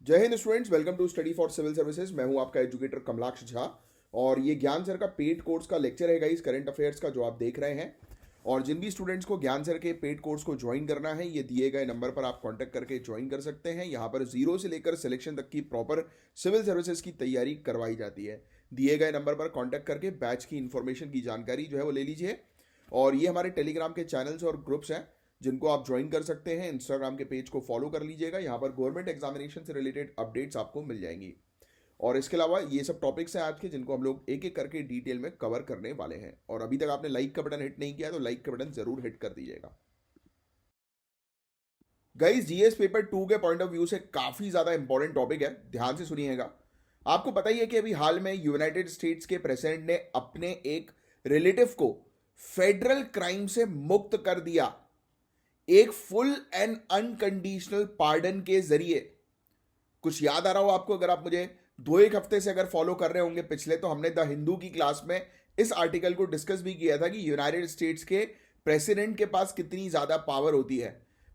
जय Hind students, welcome to study for civil services. मैं हूं आपका एजुकेटर कमलाक्ष झा और ये ज्ञान सर का पेड कोर्स का लेक्चर है गाइस, करंट अफेयर्स का, जो आप देख रहे हैं। और जिन भी स्टूडेंट्स को ज्ञान सर के पेड कोर्स को ज्वाइन करना है, ये दिए गए नंबर पर आप कांटेक्ट करके ज्वाइन कर सकते हैं। यहाँ पर जीरो से लेकर सिलेक्शन तक की प्रॉपर सिविल सर्विसेज की तैयारी करवाई जाती है। दिए गए नंबर पर कांटेक्ट करके बैच की इंफॉर्मेशन की जानकारी जो है वो ले लीजिए। और ये हमारे टेलीग्राम के चैनल्स और ग्रुप्स हैं जिनको आप ज्वाइन कर सकते हैं। इंस्टाग्राम के पेज को फॉलो कर लीजिएगा, यहाँ पर गवर्नमेंट एग्जामिनेशन से रिलेटेड अपडेट्स आपको मिल जाएंगी। और इसके अलावा ये सब टॉपिक्स हैं आज के, जिनको हम लोग एक एक करके डिटेल में कवर करने वाले हैं। और अभी तक आपने लाइक का बटन हिट नहीं किया तो लाइक का बटन जरूर हिट कर दीजिएगा। गाइस, जीएस पेपर 2 के पॉइंट ऑफ व्यू से काफी ज्यादा इंपॉर्टेंट टॉपिक है, ध्यान से सुनिएगा। आपको पता ही है कि अभी हाल में यूनाइटेड स्टेट्स के प्रेसिडेंट ने अपने एक रिलेटिव को फेडरल क्राइम से मुक्त कर दिया, एक फुल एंड अनकंडीशनल पार्डन के जरिए। कुछ याद आ रहा हो आपको? अगर आप मुझे 2-1 हफ्ते से अगर फॉलो कर रहे होंगे पिछले, तो हमने द हिंदू की क्लास में इस आर्टिकल को डिस्कस भी किया था कि यूनाइटेड स्टेट्स के प्रेसिडेंट के पास कितनी ज्यादा पावर होती है।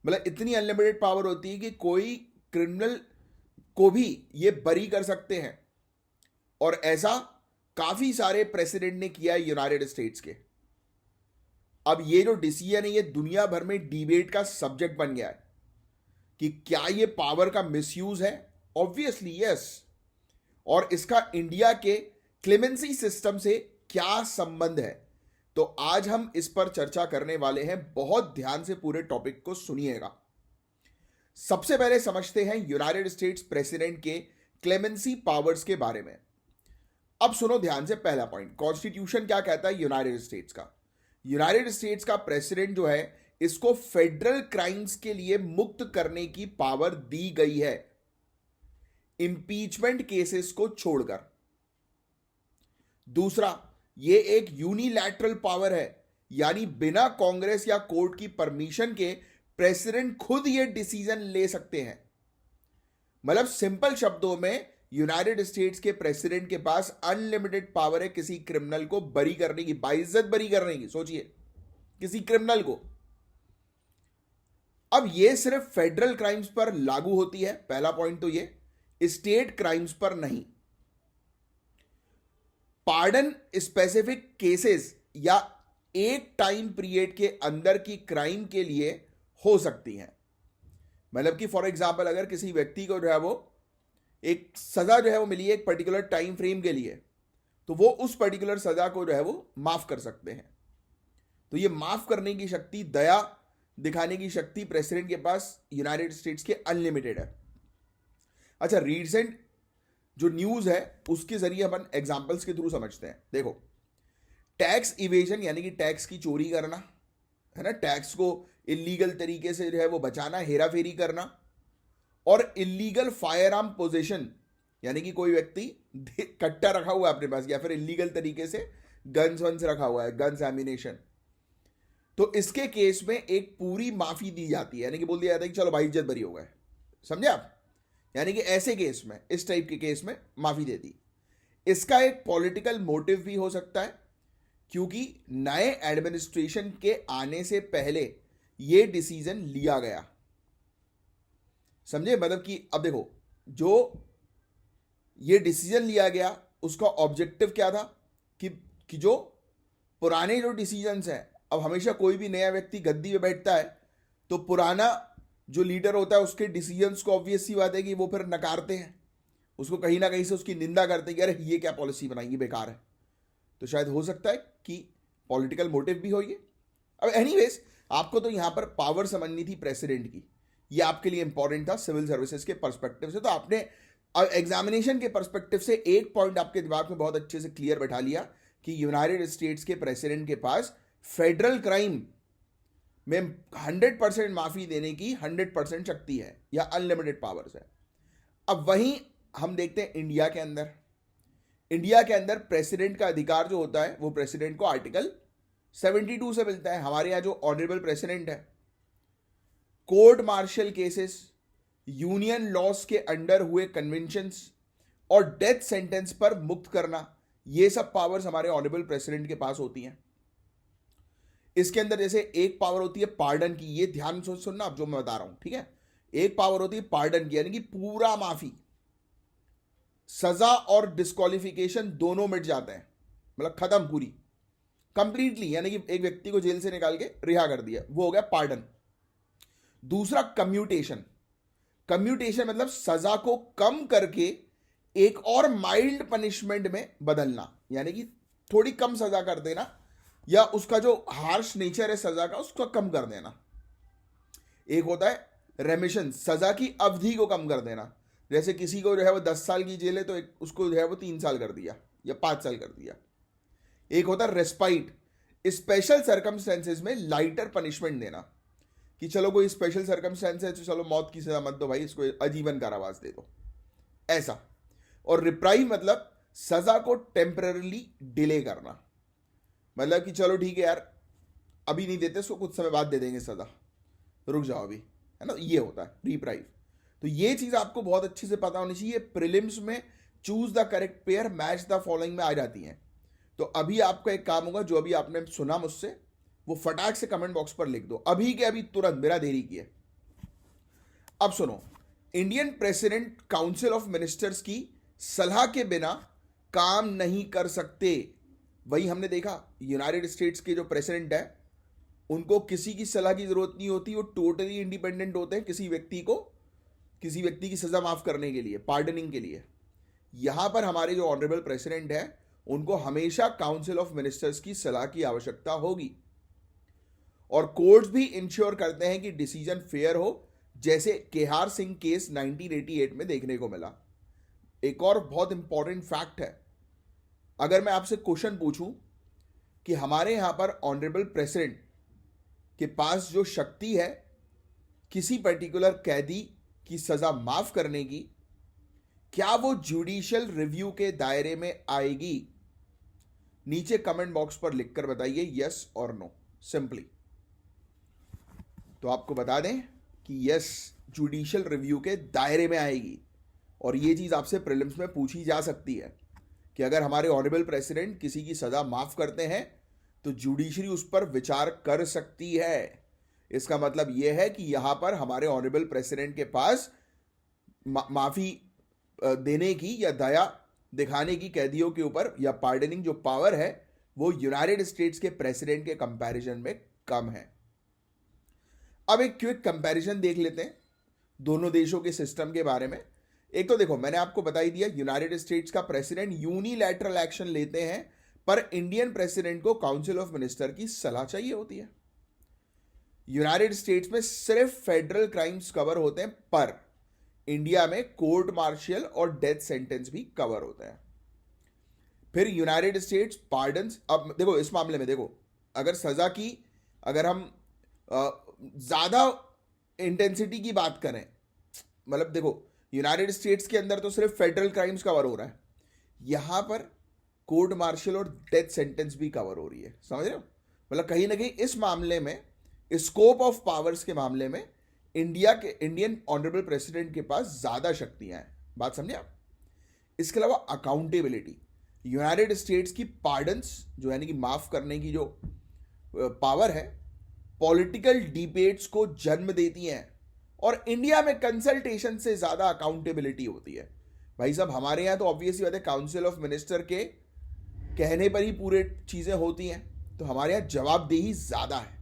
मतलब इतनी अनलिमिटेड पावर होती है कि कोई क्रिमिनल को भी ये बरी कर सकते हैं। और ऐसा काफी सारे प्रेसिडेंट ने किया है यूनाइटेड स्टेट्स के। अब ये जो डिसीजन है, ये दुनिया भर में डिबेट का सब्जेक्ट बन गया है कि क्या ये पावर का मिसयूज है। Obviously yes. और इसका इंडिया के क्लेमेंसी सिस्टम से क्या संबंध है, तो आज हम इस पर चर्चा करने वाले हैं। बहुत ध्यान से पूरे टॉपिक को सुनिएगा। सबसे पहले समझते हैं यूनाइटेड स्टेट्स प्रेसिडेंट के क्लेमेंसी पावर्स के बारे में। अब सुनो ध्यान से, पहला पॉइंट, कॉन्स्टिट्यूशन क्या कहता है यूनाइटेड स्टेट्स का। यूनाइटेड स्टेट्स का प्रेसिडेंट जो है, इसको फेडरल क्राइम्स के लिए मुक्त करने की पावर दी गई है, इंपीचमेंट केसेस को छोड़कर। दूसरा, ये एक यूनिलैटरल पावर है, यानी बिना कांग्रेस या कोर्ट की परमिशन के प्रेसिडेंट खुद ये डिसीजन ले सकते हैं। मतलब सिंपल शब्दों में, यूनाइटेड स्टेट्स के प्रेसिडेंट के पास अनलिमिटेड पावर है किसी क्रिमिनल को बरी करने की, बाइज्जत बरी करने की। सोचिए, किसी क्रिमिनल को। अब ये सिर्फ फेडरल क्राइम्स पर लागू होती है, पहला पॉइंट तो ये, स्टेट क्राइम्स पर नहीं। पार्डन स्पेसिफिक केसेस या एक टाइम पीरियड के अंदर की क्राइम के लिए हो सकती हैं। मतलब कि फॉर एग्जांपल, अगर किसी व्यक्ति को जो है वो एक सजा जो है वो मिली है एक पर्टिकुलर टाइम फ्रेम के लिए, तो वो उस पर्टिकुलर सजा को जो है वो माफ कर सकते हैं। तो ये माफ करने की शक्ति, दया दिखाने की शक्ति प्रेसिडेंट के पास यूनाइटेड स्टेट्स के अनलिमिटेड है। अच्छा, रीसेंट जो न्यूज है उसके जरिए अपन एग्जांपल्स के थ्रू समझते हैं। देखो, टैक्स इवेजन यानी कि टैक्स की चोरी करना है ना, टैक्स को इलीगल तरीके से जो है वो बचाना, हेरा फेरी करना। और इलीगल फायर आर्म पोजेशन, यानी कि कोई व्यक्ति कट्टा रखा हुआ है अपने पास, या फिर इलीगल तरीके से गन्स वंस रखा हुआ है, गन्स एमिनेशन, तो इसके केस में एक पूरी माफी दी जाती है। यानी कि बोल दिया जाता है कि चलो भाई, इज्जत बरी हो गए। समझे आप? यानी कि ऐसे केस में, इस टाइप के केस में माफी दे दी। इसका एक पॉलिटिकल मोटिव भी हो सकता है, क्योंकि नए एडमिनिस्ट्रेशन के आने से पहले यह डिसीजन लिया गया। समझे? मतलब कि अब देखो, जो ये डिसीजन लिया गया उसका ऑब्जेक्टिव क्या था कि जो पुराने जो डिसीजंस हैं, अब हमेशा कोई भी नया व्यक्ति गद्दी पे बैठता है तो पुराना जो लीडर होता है उसके डिसीजंस को ऑब्वियस सी बात है कि वो फिर नकारते हैं, उसको कहीं ना कहीं से उसकी निंदा करते हैं कि अरे ये क्या पॉलिसी बनाई, ये बेकार है। तो शायद हो सकता है कि पॉलिटिकल मोटिव भी हो ये। अब एनीवेज, आपको तो यहां पर पावर समझनी थी प्रेसिडेंट की, ये आपके लिए इंपॉर्टेंट था सिविल सर्विसेज के पर्सपेक्टिव से। तो आपने एग्जामिनेशन के पर्सपेक्टिव से एक पॉइंट आपके दिमाग में बहुत अच्छे से क्लियर बैठा लिया कि यूनाइटेड स्टेट्स के प्रेसिडेंट के पास फेडरल क्राइम में 100% माफी देने की 100% शक्ति है या अनलिमिटेड पावर्स है। अब वहीं हम देखते हैं इंडिया के अंदर। इंडिया के अंदर प्रेसिडेंट का अधिकार जो होता है वो प्रेसिडेंट को आर्टिकल 72 से मिलता है। हमारे यहां जो ऑनरेबल प्रेसिडेंट है, court martial cases, union laws के अंडर हुए कन्वेंशंस और डेथ सेंटेंस पर मुक्त करना, ये सब पावर्स हमारे ऑनरेबल प्रेसिडेंट के पास होती हैं। इसके अंदर जैसे एक पावर होती है पार्डन की, ये ध्यान से सुनना अब जो मैं बता रहा हूं, ठीक है। एक पावर होती है पार्डन की, यानी कि पूरा माफी, सजा और डिस्क्वालिफिकेशन दोनों मिट जाते हैं, मतलब खत्म पूरी, कंप्लीटली, यानी कि एक व्यक्ति को जेल से निकाल के रिहा कर दिया, वो हो गया पार्डन। दूसरा कम्यूटेशन, कम्यूटेशन मतलब सजा को कम करके एक और माइल्ड पनिशमेंट में बदलना, यानी कि थोड़ी कम सजा कर देना, या उसका जो हार्श नेचर है सजा का उसको कम कर देना। एक होता है रेमिशन, सजा की अवधि को कम कर देना, जैसे किसी को जो है वो 10 साल की जेल है तो उसको जो है वो 3 साल कर दिया या 5 साल कर दिया। एक होता है रेस्पाइट, स्पेशल सर्कमस्टेंसेज में लाइटर पनिशमेंट देना, कि चलो कोई स्पेशल सर्कमस्टेंस है तो चलो मौत की सजा मत दो भाई, इसको आजीवन कारावास दे दो, ऐसा। और रिप्राइव मतलब सजा को टेम्पररीली डिले करना, मतलब कि चलो ठीक है यार अभी नहीं देते, इसको कुछ समय बाद दे देंगे सजा, रुक जाओ अभी, है ना, ये होता है रिप्राइव। तो ये चीज आपको बहुत अच्छे से पता होनी चाहिए। प्रीलिम्स में choose the correct pair, match the following में आ जाती हैं। तो अभी आपका एक काम होगा, जो अभी आपने सुना मुझसे वो फटाक से कमेंट बॉक्स पर लिख दो, अभी के अभी, तुरंत, बिना देरी किए। अब सुनो, Indian president council of ministers की सलाह के बिना काम नहीं कर सकते। वही हमने देखा, यूनाइटेड स्टेट्स के जो प्रेसिडेंट है उनको किसी की सलाह की जरूरत नहीं होती, वो टोटली इंडिपेंडेंट होते हैं किसी व्यक्ति की सजा माफ करने के लिए, पार्डनिंग के लिए। यहां पर हमारे जो ऑनरेबल प्रेसिडेंट है उनको हमेशा काउंसिल ऑफ मिनिस्टर्स की सलाह की आवश्यकता होगी, और कोर्ट्स भी इंश्योर करते हैं कि डिसीजन फेयर हो, जैसे केहार सिंह केस 1988 में देखने को मिला। एक और बहुत इंपॉर्टेंट फैक्ट है, अगर मैं आपसे क्वेश्चन पूछूं कि हमारे यहां पर ऑनरेबल प्रेसिडेंट के पास जो शक्ति है किसी पर्टिकुलर कैदी की सजा माफ करने की, क्या वो जुडिशियल रिव्यू के दायरे में आएगी? नीचे कमेंट बॉक्स पर लिखकर बताइए यस और नो, सिंपली। तो आपको बता दें कि यस, जुडिशियल रिव्यू के दायरे में आएगी, और ये चीज आपसे प्रीलिम्स में पूछी जा सकती है कि अगर हमारे ऑनरेबल प्रेसिडेंट किसी की सजा माफ करते हैं तो जुडिशरी उस पर विचार कर सकती है। इसका मतलब यह है कि यहां पर हमारे ऑनरेबल प्रेसिडेंट के पास माफी देने की या दया दिखाने की कैदियों के ऊपर, या पार्डनिंग जो पावर है वो यूनाइटेड स्टेट्स के प्रेसिडेंट के कंपैरिजन में कम है। अब एक क्विक कंपैरिजन देख लेते हैं दोनों देशों के सिस्टम के बारे में। एक तो देखो, मैंने आपको बता ही दिया, यूनाइटेड स्टेट्स का प्रेसिडेंट यूनिलैटरल एक्शन लेते हैं, पर इंडियन प्रेसिडेंट को काउंसिल ऑफ मिनिस्टर की सलाह चाहिए होती है। यूनाइटेड स्टेट्स में सिर्फ फेडरल क्राइम्स कवर होते हैं, पर इंडिया में कोर्ट मार्शियल और डेथ सेंटेंस भी कवर होते हैं। फिर यूनाइटेड स्टेट्स पार्डन्स, अब देखो इस मामले में देखो, अगर सजा की, अगर हम ज्यादा इंटेंसिटी की बात करें, मतलब देखो यूनाइटेड स्टेट्स के अंदर तो सिर्फ फेडरल क्राइम्स कवर हो रहा है, यहां पर कोर्ट मार्शल और डेथ सेंटेंस भी कवर हो रही है, समझ रहे हो? मतलब कहीं ना कहीं इस मामले में, स्कोप ऑफ पावर्स के मामले में इंडियन ऑनरेबल प्रेसिडेंट के पास ज्यादा शक्तियां हैं। बात समझे आप? इसके अलावा अकाउंटेबिलिटी, यूनाइटेड स्टेट्स की पार्डन्स जो यानी कि माफ करने की जो पावर है, पॉलिटिकल डिबेट्स को जन्म देती हैं, और इंडिया में कंसल्टेशन से ज्यादा अकाउंटेबिलिटी होती है। भाई साहब हमारे यहां तो ऑब्वियसली बात है, काउंसिल ऑफ मिनिस्टर के कहने पर ही पूरे चीजें होती हैं, तो हमारे यहां जवाबदेही ज्यादा है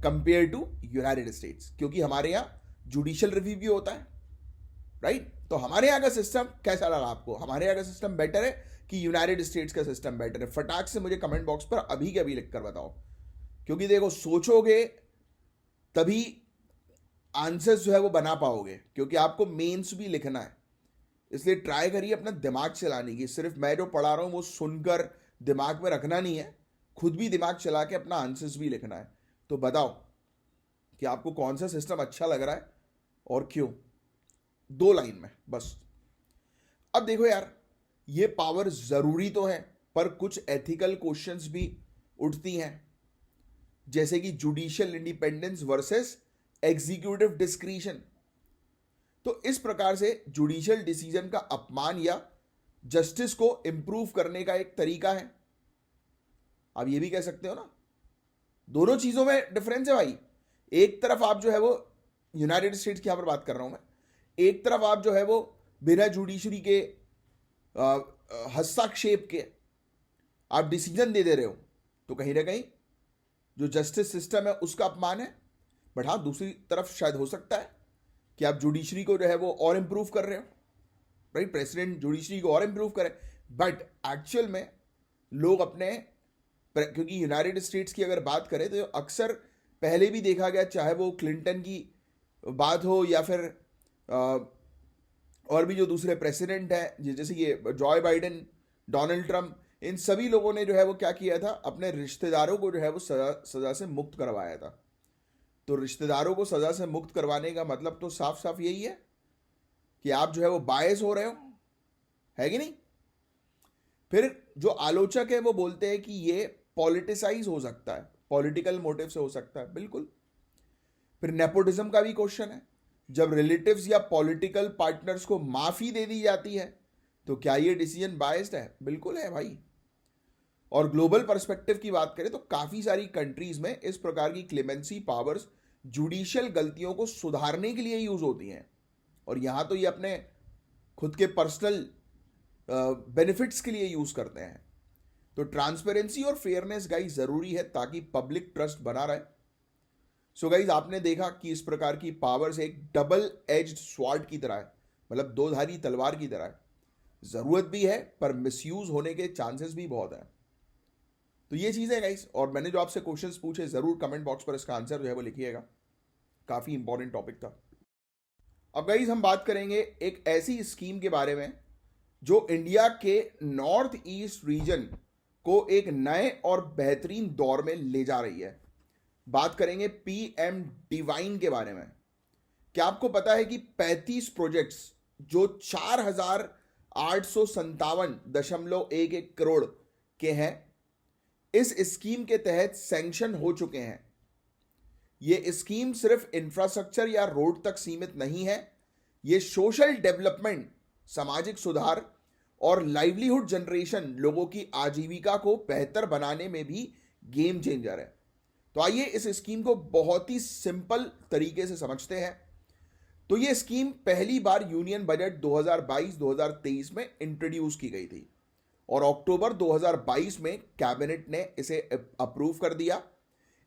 कंपेयर टू यूनाइटेड स्टेट्स, क्योंकि हमारे यहां जुडिशियल रिव्यू भी होता है, राइट? तो हमारे यहां का सिस्टम कैसा लगा आपको? हमारे यहां का सिस्टम बेटर है कि यूनाइटेड स्टेट्स का सिस्टम बेटर है? फटाक से मुझे कमेंट बॉक्स पर अभी के अभी लिखकर बताओ, क्योंकि देखो सोचोगे तभी आंसर्स जो है वो बना पाओगे, क्योंकि आपको मेंस भी लिखना है, इसलिए ट्राई करिए अपना दिमाग चलाने की। सिर्फ मैं जो पढ़ा रहा हूं वो सुनकर दिमाग में रखना नहीं है, खुद भी दिमाग चला के अपना आंसर्स भी लिखना है। तो बताओ कि आपको कौन सा सिस्टम अच्छा लग रहा है और क्यों, 2 लाइन में बस। अब देखो यार, ये पावर जरूरी तो है, पर कुछ एथिकल क्वेश्चंस भी उठती हैं, जैसे कि judicial independence versus executive discretion. तो इस प्रकार से जुडिशियल डिसीजन का अपमान या जस्टिस को इंप्रूव करने का एक तरीका है, आप ये भी कह सकते हो ना। दोनों चीजों में डिफरेंस है भाई। एक तरफ आप जो है वो यूनाइटेड स्टेट्स की यहां पर बात कर रहा हूं मैं, एक तरफ आप जो है वो बिना जुडिशरी के हस्तक्षेप के आप डिसीजन दे रहे हो, तो कहीं ना कहीं जो जस्टिस सिस्टम है उसका अपमान है। बट हाँ, दूसरी तरफ शायद हो सकता है कि आप जुडिशरी को जो है वो और इंप्रूव कर रहे हो, राइट, प्रेसिडेंट जुडिशरी को और इंप्रूव करे। बट एक्चुअल में लोग अपने, क्योंकि यूनाइटेड स्टेट्स की अगर बात करें तो अक्सर पहले भी देखा गया, चाहे वो क्लिंटन की बात हो या फिर और भी जो दूसरे प्रेसिडेंट हैं जैसे ये जॉय बाइडेन, डोनाल्ड ट्रंप, इन सभी लोगों ने जो है वो क्या किया था, अपने रिश्तेदारों को जो है वो सजा से मुक्त करवाया था। तो रिश्तेदारों को सजा से मुक्त करवाने का मतलब तो साफ साफ यही है कि आप जो है वो बायस हो रहे हो, है कि नहीं। फिर जो आलोचक है वो बोलते हैं कि ये पॉलिटिसाइज हो सकता है, पॉलिटिकल मोटिव से हो सकता है, बिल्कुल। फिर नेपोटिज्म का भी क्वेश्चन है, जब रिलेटिव्स या पॉलिटिकल पार्टनर्स को माफी दे दी जाती है तो क्या ये डिसीजन बायस्ड है? बिल्कुल है भाई। और ग्लोबल पर्सपेक्टिव की बात करें तो काफी सारी कंट्रीज में इस प्रकार की क्लेमेंसी पावर्स जुडिशियल गलतियों को सुधारने के लिए यूज होती हैं, और यहां तो ये अपने खुद के पर्सनल बेनिफिट्स के लिए यूज करते हैं। तो ट्रांसपेरेंसी और फेयरनेस गाइस जरूरी है ताकि पब्लिक ट्रस्ट बना रहे। सो गाइस, आपने देखा कि इस प्रकार की पावर्स एक डबल एज्ड स्वॉर्ड की तरह है, मतलब दो धारी तलवार की तरह है। जरूरत भी है पर मिसयूज होने के चांसेस भी बहुत है। तो ये चीजें गाइस, और मैंने जो आपसे क्वेश्चंस पूछे जरूर कमेंट बॉक्स पर इसका आंसर जो है वो लिखिएगा, काफी इंपॉर्टेंट टॉपिक था। अब गाइस हम बात करेंगे एक ऐसी स्कीम के बारे में जो इंडिया के नॉर्थ ईस्ट रीजन को एक नए और बेहतरीन दौर में ले जा रही है। बात करेंगे पीएम डिवाइन के बारे में। क्या आपको पता है कि 35 प्रोजेक्ट्स जो 4,857.11 करोड़ के हैं इस स्कीम के तहत सैंक्शन हो चुके हैं। यह स्कीम सिर्फ इंफ्रास्ट्रक्चर या रोड तक सीमित नहीं है, यह सोशल डेवलपमेंट, सामाजिक सुधार और लाइवलीहुड जनरेशन, लोगों की आजीविका को बेहतर बनाने में भी गेम चेंजर है। तो आइए इस स्कीम को बहुत ही सिंपल तरीके से समझते हैं। तो यह स्कीम पहली बार यूनियन बजट 2022-2023 में इंट्रोड्यूस की गई थी और अक्टूबर 2022 में कैबिनेट ने इसे अप्रूव कर दिया।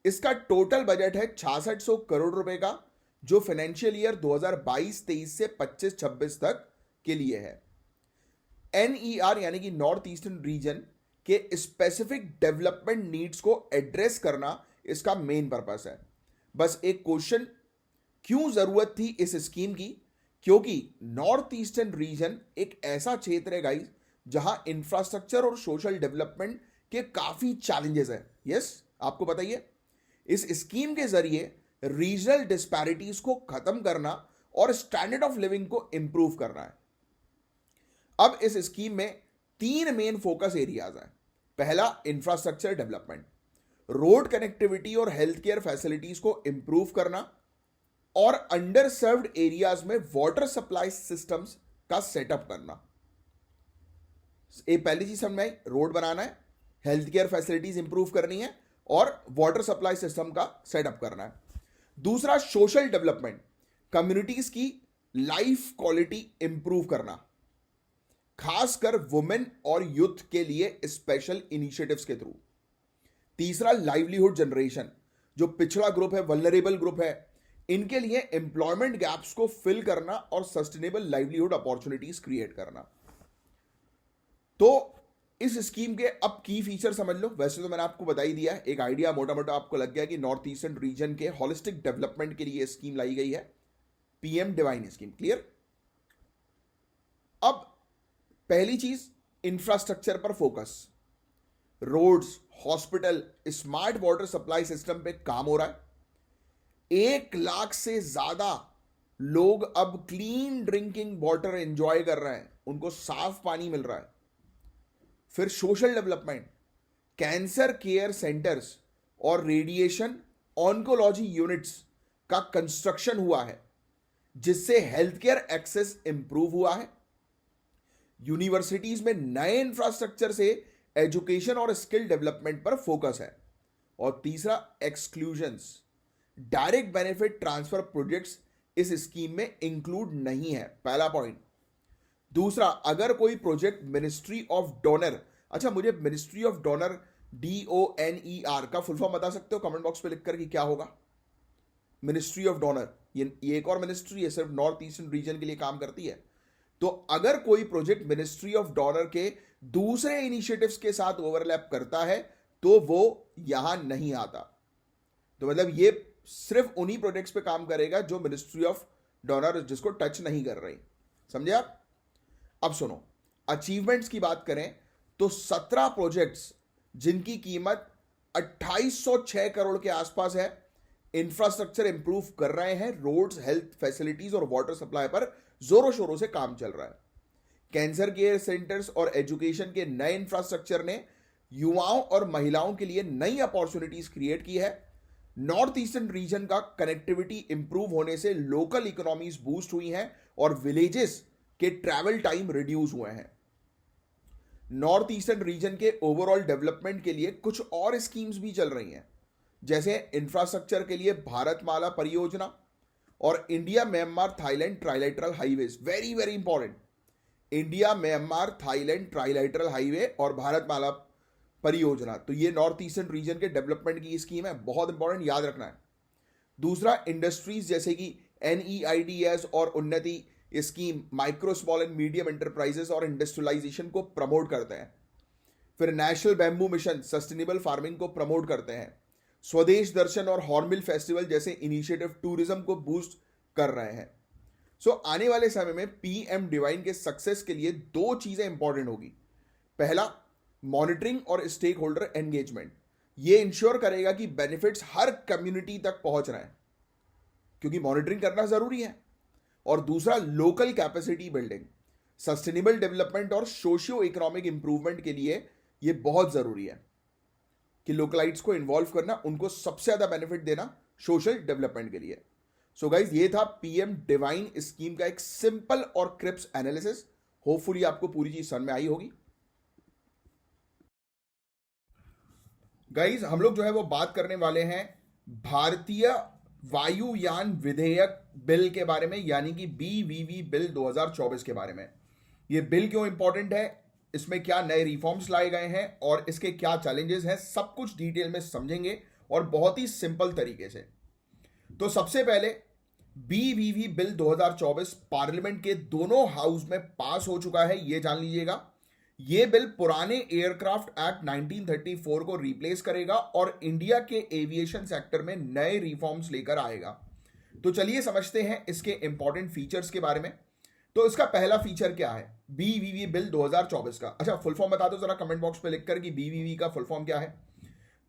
इसका टोटल बजट है 6600 करोड़ रुपए का, जो फाइनेंशियल ईयर 2022-23 से 25-26 तक के लिए है। एनईआर यानी कि नॉर्थ ईस्टर्न रीजन के स्पेसिफिक डेवलपमेंट नीड्स को एड्रेस करना इसका मेन पर्पस है। बस एक क्वेश्चन, क्यों जरूरत थी इस स्कीम की? क्योंकि नॉर्थ ईस्टर्न रीजन एक ऐसा क्षेत्र है गाइस जहां इंफ्रास्ट्रक्चर और सोशल डेवलपमेंट के काफी चैलेंजेस हैं। यस, आपको पता ही है। इस स्कीम के जरिए रीजनल डिस्पैरिटीज को खत्म करना और स्टैंडर्ड ऑफ लिविंग को इंप्रूव करना है। अब इस स्कीम में 3 मेन फोकस एरियाज हैं। पहला, इंफ्रास्ट्रक्चर डेवलपमेंट, रोड कनेक्टिविटी और हेल्थ केयर फैसिलिटीज को इंप्रूव करना, और अंडर सर्व्ड एरियाज में वाटर सप्लाई सिस्टम्स का सेटअप करना। ये पहली चीज समझ में आई, रोड बनाना है, हेल्थ केयर फैसिलिटीज इंप्रूव करनी है और वाटर सप्लाई सिस्टम का सेटअप करना है। दूसरा, सोशल डेवलपमेंट, कम्युनिटीज की लाइफ क्वालिटी इंप्रूव करना, खासकर वुमेन और यूथ के लिए स्पेशल इनिशिएटिव्स के थ्रू। तीसरा, लाइवलीहुड जनरेशन, जो पिछड़ा ग्रुप है, वल्नरेबल ग्रुप है, इनके लिए एम्प्लॉयमेंट गैप्स को फिल करना और सस्टेनेबल लाइवलीहुड अपॉर्चुनिटीज क्रिएट करना। तो इस स्कीम के अब की फीचर समझ लो। वैसे तो मैंने आपको बता ही दिया है, एक आइडिया मोटा मोटा आपको लग गया कि नॉर्थ ईस्टर्न रीजन के होलिस्टिक डेवलपमेंट के लिए स्कीम लाई गई है, पीएम डिवाइन स्कीम। क्लियर? अब पहली चीज, इंफ्रास्ट्रक्चर पर focus, roads, hospital, smart water supply system पे काम हो रहा है। 1 लाख से ज्यादा लोग अब क्लीन ड्रिंकिंग वाटर एंजॉय कर रहे हैं, उनको साफ पानी मिल रहा है। फिर social development, cancer care centres और रेडिएशन ऑन्कोलॉजी यूनिट्स का कंस्ट्रक्शन हुआ है, जिससे हेल्थ केयर एक्सेस इंप्रूव हुआ है। यूनिवर्सिटीज में नए इंफ्रास्ट्रक्चर से एजुकेशन और स्किल डेवलपमेंट पर फोकस है। और तीसरा, exclusions, direct benefit transfer projects इस स्कीम में इंक्लूड नहीं है, पहला पॉइंट। दूसरा, अगर कोई प्रोजेक्ट मिनिस्ट्री ऑफ डोनर, अच्छा मुझे मिनिस्ट्री ऑफ डोनर DONER का फुल फॉर्म बता सकते हो कमेंट बॉक्स पे लिखकर कि क्या होगा? मिनिस्ट्री ऑफ डोनर, ये एक और मिनिस्ट्री है, सिर्फ नॉर्थ ईस्टर्न रीजन के लिए काम करती है। तो अगर कोई प्रोजेक्ट मिनिस्ट्री ऑफ डोनर के दूसरे इनिशिएटिव्स के साथ ओवरलैप करता है तो वो यहां नहीं आता। तो मतलब ये सिर्फ उन्हीं प्रोजेक्ट्स पे काम करेगा जो मिनिस्ट्री ऑफ डोनर जिसको टच नहीं कर रही। समझे आप? अब सुनो, अचीवमेंट्स की बात करें तो 17 प्रोजेक्ट्स जिनकी कीमत 2806 करोड़ के आसपास है, इंफ्रास्ट्रक्चर इंप्रूव कर रहे हैं, रोड्स, हेल्थ फैसिलिटीज और वाटर सप्लाई पर जोरों शोरों से काम चल रहा है। कैंसर केयर सेंटर्स और एजुकेशन के नए इंफ्रास्ट्रक्चर ने युवाओं और महिलाओं के लिए नई अपॉर्चुनिटीज क्रिएट की है। नॉर्थ ईस्टर्न रीजन का कनेक्टिविटी इंप्रूव होने से लोकल इकोनॉमीज बूस्ट हुई हैं और विलेजेस के ट्रैवल टाइम रिड्यूस हुए हैं। नॉर्थ ईस्टर्न रीजन के ओवरऑल डेवलपमेंट के लिए कुछ और स्कीम्स भी चल रही हैं, जैसे इंफ्रास्ट्रक्चर के लिए भारतमाला परियोजना और India Myanmar Thailand trilateral highways, very very important. India Myanmar Thailand trilateral highway और भारतमाला परियोजना, तो ये नॉर्थ ईस्टर्न रीजन के डेवलपमेंट की स्कीम है, बहुत इंपॉर्टेंट, याद रखना है। दूसरा, इंडस्ट्रीज जैसे कि NEIDS और उन्नति scheme micro small and medium enterprises और इंडस्ट्रियलाइजेशन को प्रमोट करते हैं। फिर national bamboo mission sustainable farming को प्रमोट करते हैं। स्वदेश दर्शन और हॉर्नबिल फेस्टिवल जैसे इनिशिएटिव टूरिज्म को बूस्ट कर रहे हैं। सो आने वाले समय में PM डिवाइन के सक्सेस के लिए दो चीजें इंपॉर्टेंट होगी। पहला, मॉनिटरिंग और स्टेक होल्डर एंगेजमेंट, ये इंश्योर करेगा कि बेनिफिट्स हर कम्युनिटी तक पहुंच रहे हैं, क्योंकि मॉनिटरिंग करना जरूरी है। और दूसरा, local capacity building, sustainable development और सोशियो इकोनॉमिक इंप्रूवमेंट के लिए ये बहुत जरूरी है कि लोकलाइट्स को इन्वॉल्व करना, उनको सबसे ज्यादा बेनिफिट देना सोशल डेवलपमेंट के लिए। सो गाइज, ये था PM डिवाइन स्कीम का एक सिंपल और क्रिप्स एनालिसिस। होपफुली आपको पूरी चीज समझ में आई होगी। गाइज, हम लोग जो है वो बात करने वाले हैं भारतीय वायुयान विधेयक बिल के बारे में, यानी कि BVV बिल 2024 के बारे में। ये बिल क्यों इंपॉर्टेंट है, इसमें क्या नए रिफॉर्म्स लाए गए हैं और इसके क्या चैलेंजेस हैं, सब कुछ डिटेल में समझेंगे और बहुत ही सिंपल तरीके से। तो सबसे पहले, BVV बिल 2024 पार्लियामेंट के दोनों हाउस में पास हो चुका है, ये जान लीजिएगा। ये बिल पुराने एयरक्राफ्ट एक्ट 1934 को रिप्लेस करेगा और इंडिया के एविएशन सेक्टर में नए रिफॉर्म्स लेकर आएगा। तो चलिए समझते हैं इसके इंपॉर्टेंट फीचर्स के बारे में। तो इसका पहला फीचर क्या है BVV बिल 2024 का? अच्छा, फुल फॉर्म बता दो जरा कमेंट बॉक्स पे लिखकर कि BVV का फुल फॉर्म क्या है।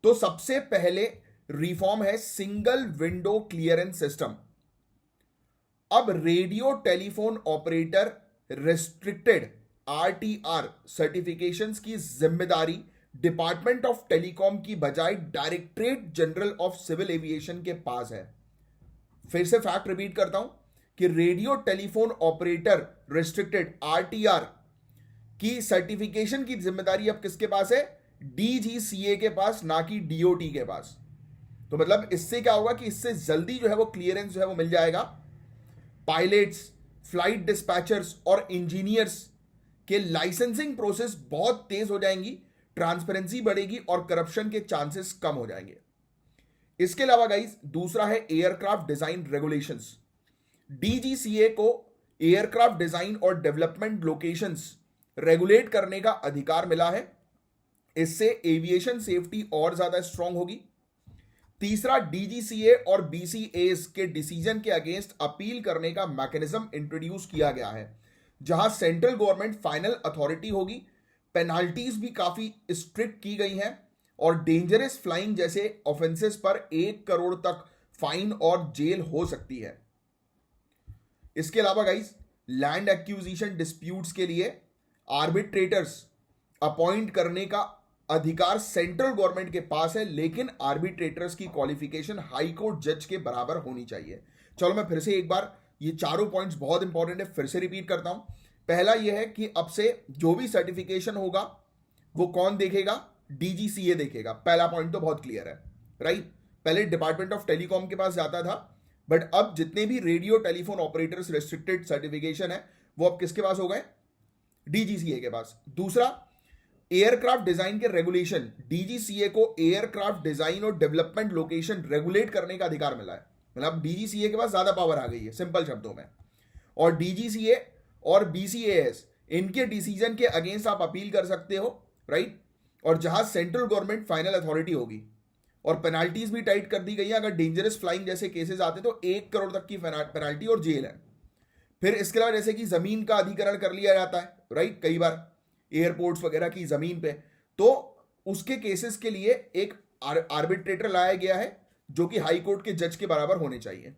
तो सबसे पहले रिफॉर्म है सिंगल विंडो क्लियरेंस सिस्टम। अब radio telephone operator restricted RTR certifications की जिम्मेदारी डिपार्टमेंट ऑफ टेलीकॉम की बजाय directorate general of civil aviation के पास है। फिर से फैक्ट रिपीट करता हूं कि radio telephone operator restricted RTR की सर्टिफिकेशन की जिम्मेदारी अब किसके पास है? DGCA के पास, ना कि DOT के पास। तो मतलब इससे क्या होगा कि इससे जल्दी जो है वो क्लियरेंस जो है वो मिल जाएगा। पायलट्स, फ्लाइट डिस्पैचर्स और इंजीनियर्स के लाइसेंसिंग प्रोसेस बहुत तेज हो जाएंगी, ट्रांसपेरेंसी बढ़ेगी और करप्शन के चांसेस कम हो जाएंगे। इसके अलावा गाइस, दूसरा है एयरक्राफ्ट डिजाइन रेगुलेशंस। DGCA को एयरक्राफ्ट डिजाइन और डेवलपमेंट लोकेशंस रेगुलेट करने का अधिकार मिला है। इससे एविएशन सेफ्टी और ज्यादा स्ट्रांग होगी। तीसरा, DGCA और BCAs के डिसीजन के अगेंस्ट अपील करने का मैकेनिज्म इंट्रोड्यूस किया गया है, जहां सेंट्रल गवर्नमेंट फाइनल अथॉरिटी होगी। पेनाल्टीज भी काफी स्ट्रिक्ट की गई हैं और डेंजरस फ्लाइंग जैसे ऑफेंसेस पर 1 करोड़ तक फाइन और जेल हो सकती है। इसके अलावा गाइस, लैंड एक्विजिशन डिस्प्यूट्स के लिए आर्बिट्रेटर्स अपॉइंट करने का अधिकार सेंट्रल गवर्नमेंट के पास है, लेकिन आर्बिट्रेटर्स की क्वालिफिकेशन हाई कोर्ट जज के बराबर होनी चाहिए। चलो मैं फिर से एक बार, ये चारों पॉइंट्स बहुत इंपॉर्टेंट है, फिर से रिपीट करता हूं। पहला यह है कि अब से जो भी सर्टिफिकेशन होगा वो कौन देखेगा? DGCA देखेगा। पहला पॉइंट तो बहुत क्लियर है, राइट? पहले डिपार्टमेंट ऑफ टेलीकॉम के पास जाता था, बट अब जितने भी radio telephone operators restricted certification है वो अब किसके पास हो गए? डीजीसीए के पास। दूसरा, एयरक्राफ्ट डिजाइन के रेगुलेशन, डीजीसीए को एयरक्राफ्ट डिजाइन और डेवलपमेंट लोकेशन रेगुलेट करने का अधिकार मिला है। मतलब डीजीसीए के पास ज्यादा पावर आ गई है सिंपल शब्दों में। और डीजीसीए और बीसीएएस इनके डिसीजन के अगेंस्ट आप अपील कर सकते हो, राइट। और जहां सेंट्रल गवर्नमेंट फाइनल अथॉरिटी होगी। और पेनाल्टीज भी टाइट कर दी गई है, अगर डेंजरस फ्लाइंग जैसे केसेस आते तो 1 करोड़ तक की पेनाल्टी और जेल है। फिर इसके अलावा जैसे कि जमीन का अधिग्रहण कर लिया जाता है, राइट, कई बार एयरपोर्ट्स वगैरह की जमीन पे, तो उसके केसेस के लिए एक आर्बिट्रेटर लाया गया है जो कि हाई कोर्ट के जज के बराबर होने चाहिए।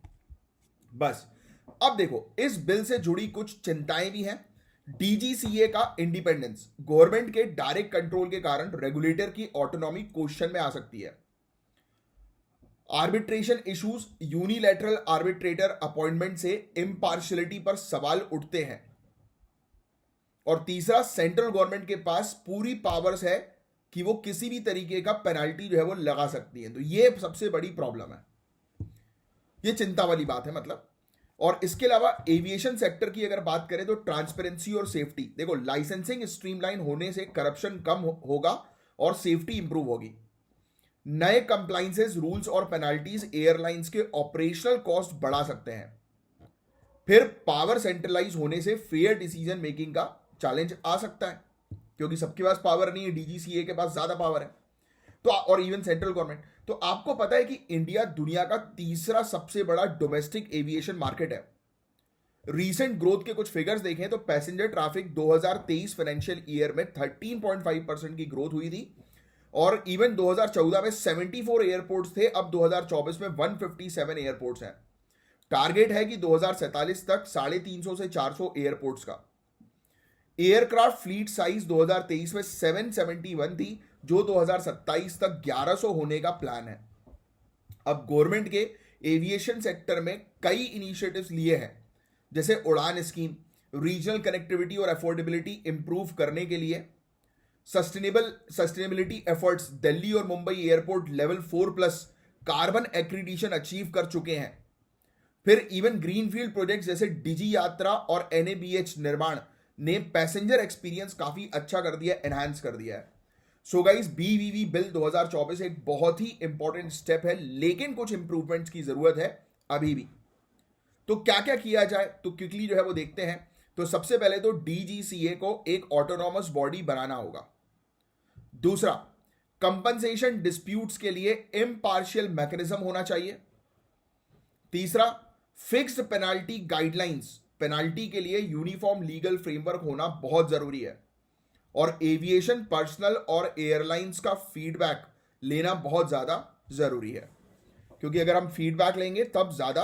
बस अब देखो, इस बिल से जुड़ी कुछ चिंताएं भी हैं। डीजीसीए का इंडिपेंडेंस, गवर्नमेंट के डायरेक्ट कंट्रोल के कारण रेगुलेटर की ऑटोनॉमी क्वेश्चन में आ सकती है। Arbitration issues, unilateral arbitrator appointment से इम्पार्शियलिटी पर सवाल उठते हैं। और तीसरा, सेंट्रल गवर्नमेंट के पास पूरी पावर्स है कि वो किसी भी तरीके का पेनाल्टी जो है वो लगा सकती है। तो ये सबसे बड़ी प्रॉब्लम है, ये चिंता वाली बात है मतलब। और इसके अलावा एविएशन सेक्टर की अगर बात करें तो ट्रांसपेरेंसी और सेफ्टी, देखो लाइसेंसिंग स्ट्रीमलाइन होने से करप्शन कम होगा और सेफ्टी इंप्रूव होगी। नए कंप्लाइंसेस, रूल्स और पेनाल्टीज एयरलाइंस के ऑपरेशनल कॉस्ट बढ़ा सकते हैं। फिर पावर सेंट्रलाइज होने से फेयर डिसीजन मेकिंग का चैलेंज आ सकता है, क्योंकि सबके पास पावर नहीं है, डीजीसीए के पास ज्यादा पावर है। तो और इवन सेंट्रल गवर्नमेंट। तो आपको पता है कि इंडिया दुनिया का तीसरा सबसे बड़ा डोमेस्टिक एविएशन मार्केट है। रीसेंट ग्रोथ के कुछ फिगर्स देखें तो पैसेंजर ट्रैफिक 2023 फाइनेंशियल ईयर में 13.5% की ग्रोथ हुई थी। और इवन 2014 में 74 एयरपोर्ट्स थे, अब 2024 में 157 एयरपोर्ट्स हैं। टारगेट है कि 2047 तक 350 से 400 एयरपोर्ट्स का। एयरक्राफ्ट फ्लीट साइज 2023 में 771 थी, जो 2027 तक 1100 होने का प्लान है। अब गवर्नमेंट के एविएशन सेक्टर में कई इनिशिएटिव्स लिए हैं, जैसे उड़ान स्कीम, रीजनल कनेक्टिविटी और अफोर्डेबिलिटी इंप्रूव करने के लिए, सस्टेनेबिलिटी एफर्ट्स, दिल्ली और Mumbai airport level 4+ carbon accreditation achieve कर चुके हैं। फिर इवन ग्रीनफील्ड प्रोजेक्ट जैसे डिजी यात्रा और एनएबीएच निर्माण ने पैसेंजर एक्सपीरियंस काफी अच्छा कर दिया, एनहांस कर दिया है। सो गाइस, बीवीवी बिल 2024 एक बहुत ही इंपॉर्टेंट स्टेप है, लेकिन कुछ इंप्रूवमेंट्स की जरूरत है अभी भी। तो क्या क्या किया जाए, तो क्विकली जो है वो देखते हैं। तो सबसे पहले तो डीजीसीए को एक ऑटोनॉमस बॉडी बनाना होगा। दूसरा, कंपनसेशन डिस्प्यूट्स के लिए इम्पार्शियल मैकेनिज्म होना चाहिए। तीसरा, फिक्स्ड पेनाल्टी गाइडलाइंस, पेनाल्टी के लिए यूनिफॉर्म लीगल फ्रेमवर्क होना बहुत जरूरी है। और एविएशन पर्सनल और एयरलाइंस का फीडबैक लेना बहुत ज्यादा जरूरी है, क्योंकि अगर हम फीडबैक लेंगे तब ज्यादा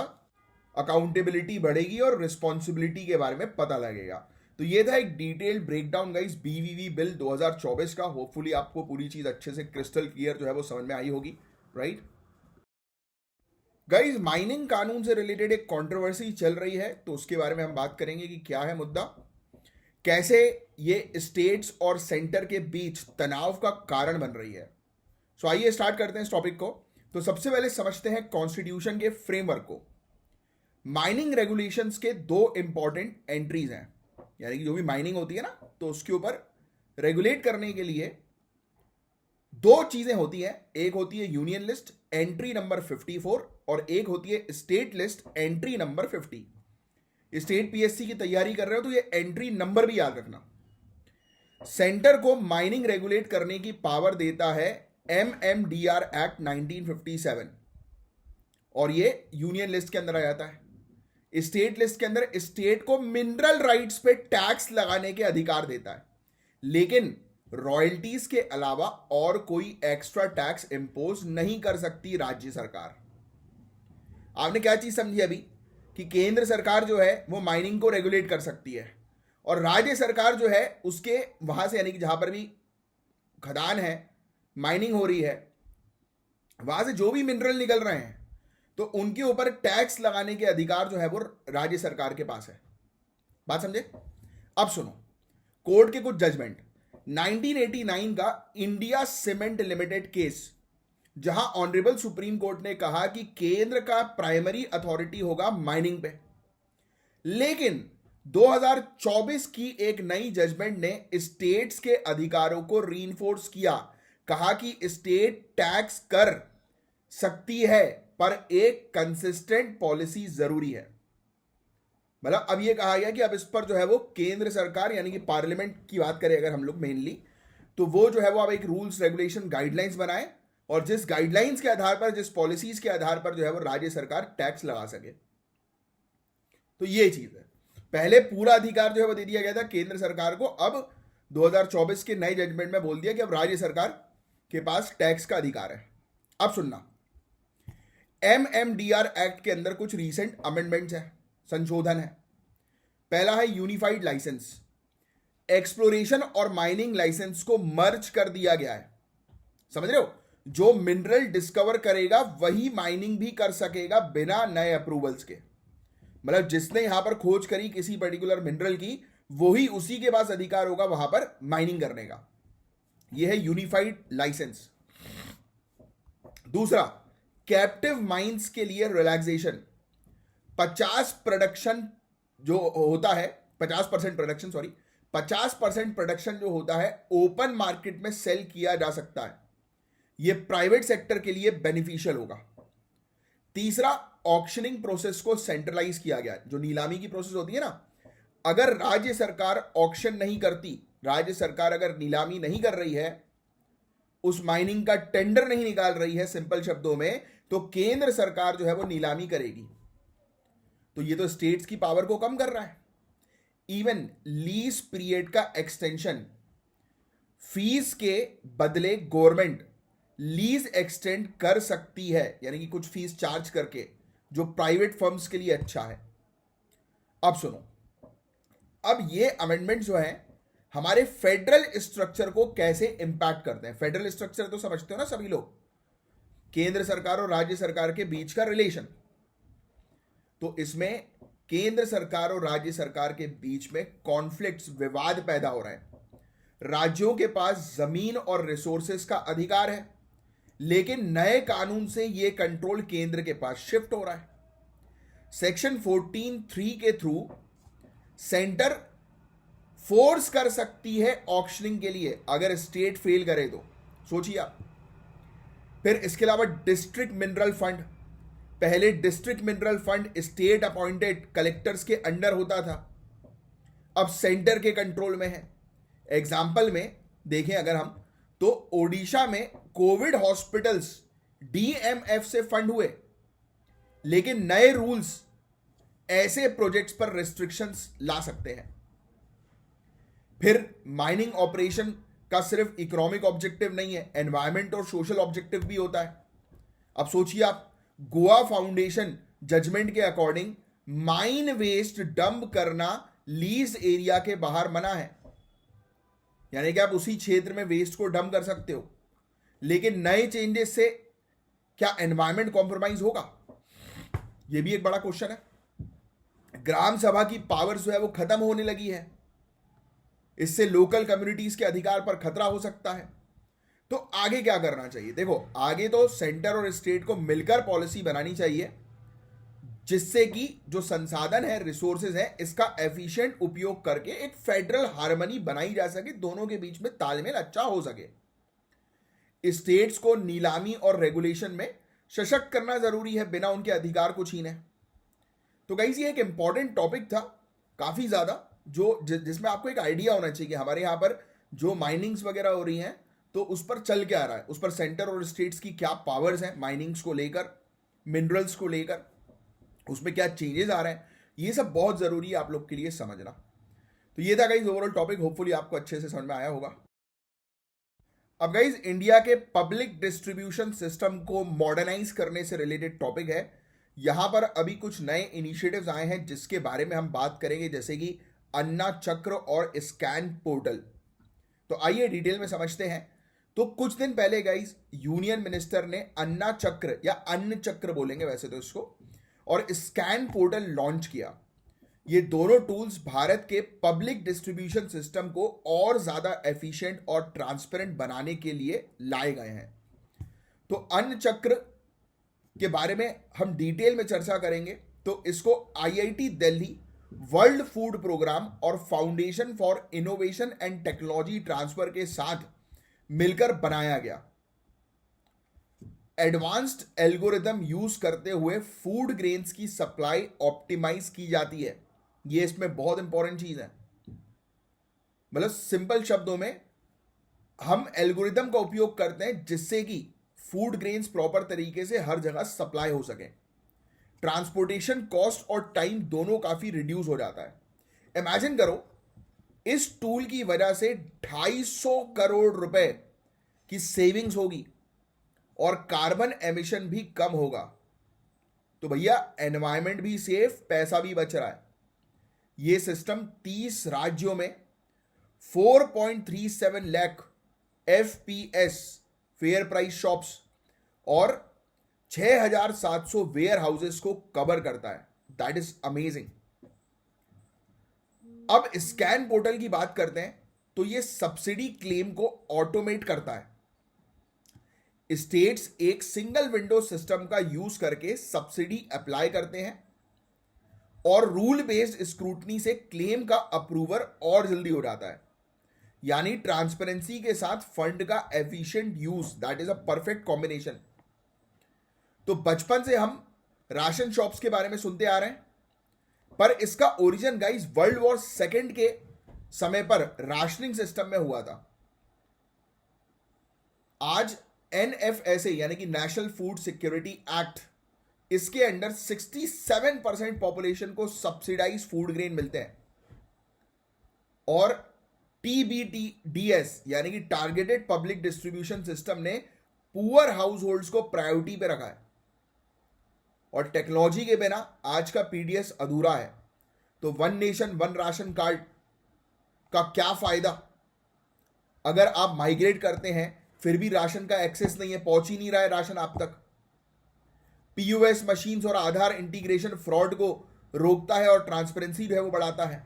अकाउंटेबिलिटी बढ़ेगी और रिस्पॉन्सिबिलिटी के बारे में पता लगेगा। तो ये था एक डिटेल्ड ब्रेकडाउन गाइस बीवीवी बिल 2024 का। होपफुली आपको पूरी चीज अच्छे से क्रिस्टल क्लियर जो है वो समझ में आई होगी, राइट गाइस। माइनिंग कानून से रिलेटेड एक कंट्रोवर्सी चल रही है, तो उसके बारे में हम बात करेंगे कि क्या है मुद्दा, कैसे ये स्टेट्स और सेंटर के बीच तनाव का कारण बन रही है। सो आइए स्टार्ट करते हैं इस टॉपिक को। तो सबसे पहले समझते हैं कॉन्स्टिट्यूशन के फ्रेमवर्क को। माइनिंग रेगुलेशंस के 2 इंपॉर्टेंट एंट्रीज हैं, यानी कि जो भी माइनिंग होती है ना, तो उसके ऊपर रेगुलेट करने के लिए 2 चीजें होती हैं। एक होती है यूनियन लिस्ट एंट्री नंबर 54 और एक होती है state list entry number 50। State PSC की तैयारी कर रहे हो तो ये एंट्री नंबर भी याद रखना। सेंटर को माइनिंग रेगुलेट करने की पावर देता है एमएमडीआर एक्ट 1957 और ये यूनियन लिस्ट के अंदर आ जाता है। स्टेट लिस्ट के अंदर स्टेट को मिनरल राइट्स पे टैक्स लगाने के अधिकार देता है, लेकिन रॉयल्टीज के अलावा और कोई एक्स्ट्रा टैक्स इंपोज नहीं कर सकती राज्य सरकार। आपने क्या चीज समझी अभी कि केंद्र सरकार जो है वो माइनिंग को रेगुलेट कर सकती है और राज्य सरकार जो है उसके वहां से, यानी कि जहां पर भी खदान है, माइनिंग हो रही है, वहां से जो भी मिनरल निकल रहे हैं तो उनके ऊपर टैक्स लगाने के अधिकार जो है वो राज्य सरकार के पास है। बात समझे? अब सुनो कोर्ट के कुछ जजमेंट। 1989 का इंडिया सीमेंट लिमिटेड केस, जहां ऑनरेबल सुप्रीम कोर्ट ने कहा कि केंद्र का प्राइमरी अथॉरिटी होगा माइनिंग पे। लेकिन 2024 की एक नई जजमेंट ने स्टेट्स के अधिकारों को रीइंफोर्स किया, कहा कि स्टेट टैक्स कर सकती है पर एक कंसिस्टेंट पॉलिसी जरूरी है। मतलब अब ये कहा गया कि अब इस पर जो है वो केंद्र सरकार यानी कि पार्लियामेंट की बात करें अगर हम लोग मेनली, तो वो जो है वो अब एक रूल्स रेगुलेशन गाइडलाइंस बनाए और जिस गाइडलाइंस के आधार पर, जिस पॉलिसीज के आधार पर जो है वो राज्य सरकार टैक्स लगा सके। तो ये चीज है, पहले पूरा अधिकार जो है वो दे दिया गया था केंद्र सरकार को, अब 2024 के नए जजमेंट में बोल दिया कि अब राज्य सरकार के पास टैक्स का अधिकार है। अब सुनना, MMDR एक्ट के अंदर कुछ रीसेंट अमेंडमेंट्स है, संशोधन है। पहला है यूनिफाइड लाइसेंस, एक्सप्लोरेशन और माइनिंग लाइसेंस को मर्ज कर दिया गया है। समझ रहे हो, जो मिनरल डिस्कवर करेगा वही माइनिंग भी कर सकेगा बिना नए अप्रूवल्स के। मतलब जिसने यहां पर खोज करी किसी पर्टिकुलर मिनरल की, वही उसी के पास अधिकार होगा वहां पर माइनिंग करने का। यह है यूनिफाइड लाइसेंस। दूसरा, कैप्टिव माइंस के लिए रिलैक्सेशन, 50% प्रोडक्शन जो होता है, 50% प्रोडक्शन, सॉरी 50% प्रोडक्शन जो होता है ओपन मार्केट में सेल किया जा सकता है। यह प्राइवेट सेक्टर के लिए बेनिफिशियल होगा। तीसरा, ऑक्शनिंग प्रोसेस को सेंट्रलाइज किया गया। जो नीलामी की प्रोसेस होती है ना, अगर राज्य सरकार ऑक्शन नहीं करती, राज्य सरकार अगर नीलामी नहीं कर रही है, उस माइनिंग का टेंडर नहीं निकाल रही है, सिंपल शब्दों में, तो केंद्र सरकार जो है वो नीलामी करेगी। तो ये तो स्टेट्स की पावर को कम कर रहा है। इवन लीज पीरियड का एक्सटेंशन, फीस के बदले गवर्नमेंट लीज एक्सटेंड कर सकती है, यानी कि कुछ फीस चार्ज करके, जो प्राइवेट फर्म्स के लिए अच्छा है। अब सुनो, अब ये अमेंडमेंट जो है हमारे फेडरल स्ट्रक्चर को कैसे इंपैक्ट करते हैं। फेडरल स्ट्रक्चर तो समझते हो ना सभी लोग, केंद्र सरकार और राज्य सरकार के बीच का रिलेशन। तो इसमें केंद्र सरकार और राज्य सरकार के बीच में कॉन्फ्लिक्ट्स, विवाद पैदा हो रहे हैं। राज्यों के पास जमीन और रिसोर्सेस का अधिकार है, लेकिन नए कानून से यह कंट्रोल केंद्र के पास शिफ्ट हो रहा है। सेक्शन 14(3) के थ्रू सेंटर फोर्स कर सकती है ऑक्शनिंग के लिए, अगर स्टेट फेल करे तो। सोचिए आप। फिर इसके अलावा डिस्ट्रिक्ट मिनरल फंड, पहले district mineral fund state appointed collectors के अंडर होता था, अब सेंटर के कंट्रोल में है। एग्जाम्पल में देखें अगर हम, तो ओडिशा में कोविड हॉस्पिटल्स DMF से फंड हुए, लेकिन नए रूल्स ऐसे प्रोजेक्ट्स पर रिस्ट्रिक्शंस ला सकते हैं। फिर माइनिंग ऑपरेशन का सिर्फ इकोनॉमिक ऑब्जेक्टिव नहीं है, एनवायरमेंट और सोशल ऑब्जेक्टिव भी होता है। अब सोचिए आप, गोवा फाउंडेशन जजमेंट के अकॉर्डिंग माइन वेस्ट डंप करना लीज एरिया के बाहर मना है, यानी कि आप उसी क्षेत्र में वेस्ट को डंप कर सकते हो। लेकिन नए चेंजेस से क्या एनवायरमेंट कॉम्प्रोमाइज होगा? यह भी एक बड़ा क्वेश्चन है। ग्राम सभा की पावर जो है वो खत्म होने लगी है, इससे लोकल कम्युनिटीज के अधिकार पर खतरा हो सकता है। तो आगे क्या करना चाहिए? देखो, आगे तो सेंटर और स्टेट को मिलकर पॉलिसी बनानी चाहिए, जिससे कि जो संसाधन है, रिसोर्सेज है, इसका एफिशिएंट उपयोग करके एक फेडरल हार्मनी बनाई जा सके, दोनों के बीच में तालमेल अच्छा हो सके। स्टेट्स को नीलामी और रेगुलेशन में सशक्त करना जरूरी है, बिना उनके अधिकार को छीने। तो गाइस, ये एक इंपॉर्टेंट टॉपिक था काफी ज्यादा, जो जिसमें आपको एक आइडिया होना चाहिए कि हमारे यहाँ पर जो माइनिंग्स वगैरह हो रही हैं, तो उस पर चल क्या रहा है, उस पर सेंटर और स्टेट्स की क्या पावर्स हैं माइनिंग्स को लेकर, मिनरल्स को लेकर, उसमें क्या चेंजेस आ रहे हैं। ये सब बहुत जरूरी है आप लोग के लिए समझना। तो ये था गाइस ओवरऑल टॉपिक, होपफुली आपको अच्छे से समझ में आया होगा। अब गाइस, इंडिया के पब्लिक डिस्ट्रीब्यूशन सिस्टम को मॉडर्नाइज करने से रिलेटेड टॉपिक है। यहां पर अभी कुछ नए इनिशिएटिव्स आए हैं जिसके बारे में हम बात करेंगे, जैसे कि अन्ना चक्र और स्कैन पोर्टल। तो आइए डिटेल में समझते हैं। तो कुछ दिन पहले गाइस, यूनियन मिनिस्टर ने अन्ना चक्र या अन्न चक्र बोलेंगे वैसे तो इसको, और स्कैन पोर्टल लॉन्च किया। ये दोनों टूल्स भारत के पब्लिक डिस्ट्रीब्यूशन सिस्टम को और ज्यादा एफिशिएंट और ट्रांसपेरेंट बनाने के लिए लाए गए हैं। तो अन्न चक्र के बारे में हम डिटेल में चर्चा करेंगे। तो इसको IIT Delhi, world food programme और foundation for innovation and technology transfer के साथ मिलकर बनाया गया। एडवांस्ड एल्गोरिदम यूज करते हुए फूड ग्रेन्स की सप्लाई ऑप्टिमाइज की जाती है। ये इसमें बहुत इंपॉर्टेंट चीज है। मतलब सिंपल शब्दों में हम एल्गोरिदम का उपयोग करते हैं जिससे कि फूड ग्रेन्स प्रॉपर तरीके से हर जगह सप्लाई हो सके। ट्रांसपोर्टेशन कॉस्ट और टाइम दोनों काफी रिड्यूस हो जाता है। इमेजिन करो, इस टूल की वजह से 250 करोड़ रुपए की सेविंग्स होगी और कार्बन एमिशन भी कम होगा। तो भैया एनवायरमेंट भी सेफ, पैसा भी बच रहा है। यह सिस्टम 30 राज्यों में 4.37 lakh FPS fair price shops और 6,700 वेयर हाउसेस को कवर करता है। That is amazing. अब स्कैन पोर्टल की बात करते हैं। तो यह सब्सिडी क्लेम को ऑटोमेट करता है। स्टेट्स एक सिंगल विंडो सिस्टम का यूज करके सब्सिडी अप्लाई करते हैं और रूल बेस्ड स्क्रूटनी से क्लेम का अप्रूवल और जल्दी हो जाता है। यानी ट्रांसपेरेंसी के साथ फंड का efficient use, that is a perfect combination. तो बचपन से हम राशन शॉप्स के बारे में सुनते आ रहे हैं, पर इसका origin guys world war second के समय पर राशनिंग सिस्टम में हुआ था। आज एनएफएसए यानी कि नेशनल फूड सिक्योरिटी एक्ट, इसके अंडर 67% पॉपुलेशन को सब्सिडाइज फूड ग्रेन मिलते हैं और टीबीटीडीएस यानी कि टारगेटेड पब्लिक डिस्ट्रीब्यूशन सिस्टम ने पुअर हाउस होल्ड्स को प्रायोरिटी पे रखा है। और टेक्नोलॉजी के बिना आज का पीडीएस अधूरा है। तो one nation one ration card का क्या फायदा अगर आप माइग्रेट करते हैं फिर भी राशन का एक्सेस नहीं है, पहुंच ही नहीं रहा है राशन आप तक। पीओएस मशीन्स और आधार इंटीग्रेशन फ्रॉड को रोकता है और ट्रांसपेरेंसी जो है वो बढ़ाता है।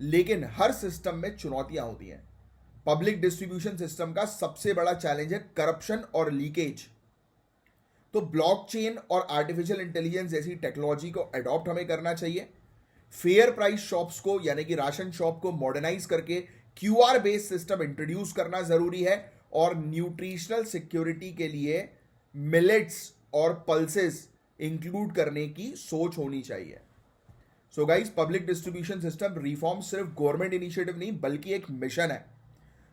लेकिन हर सिस्टम में चुनौतियां होती हैं। पब्लिक डिस्ट्रीब्यूशन सिस्टम का सबसे बड़ा चैलेंज है करप्शन और लीकेज। तो ब्लॉकचेन और आर्टिफिशियल इंटेलिजेंस जैसी टेक्नोलॉजी को अडॉप्ट हमें करना चाहिए। फेयर प्राइस शॉप्स को यानी कि राशन शॉप को मॉडर्नाइज करके क्यूआर बेस्ड सिस्टम इंट्रोड्यूस करना जरूरी है और न्यूट्रिशनल सिक्योरिटी के लिए मिलेट्स और पल्सेस इंक्लूड करने की सोच होनी चाहिए। So guys, public distribution system reform सिर्फ गवर्नमेंट इनिशिएटिव नहीं बल्कि एक मिशन है।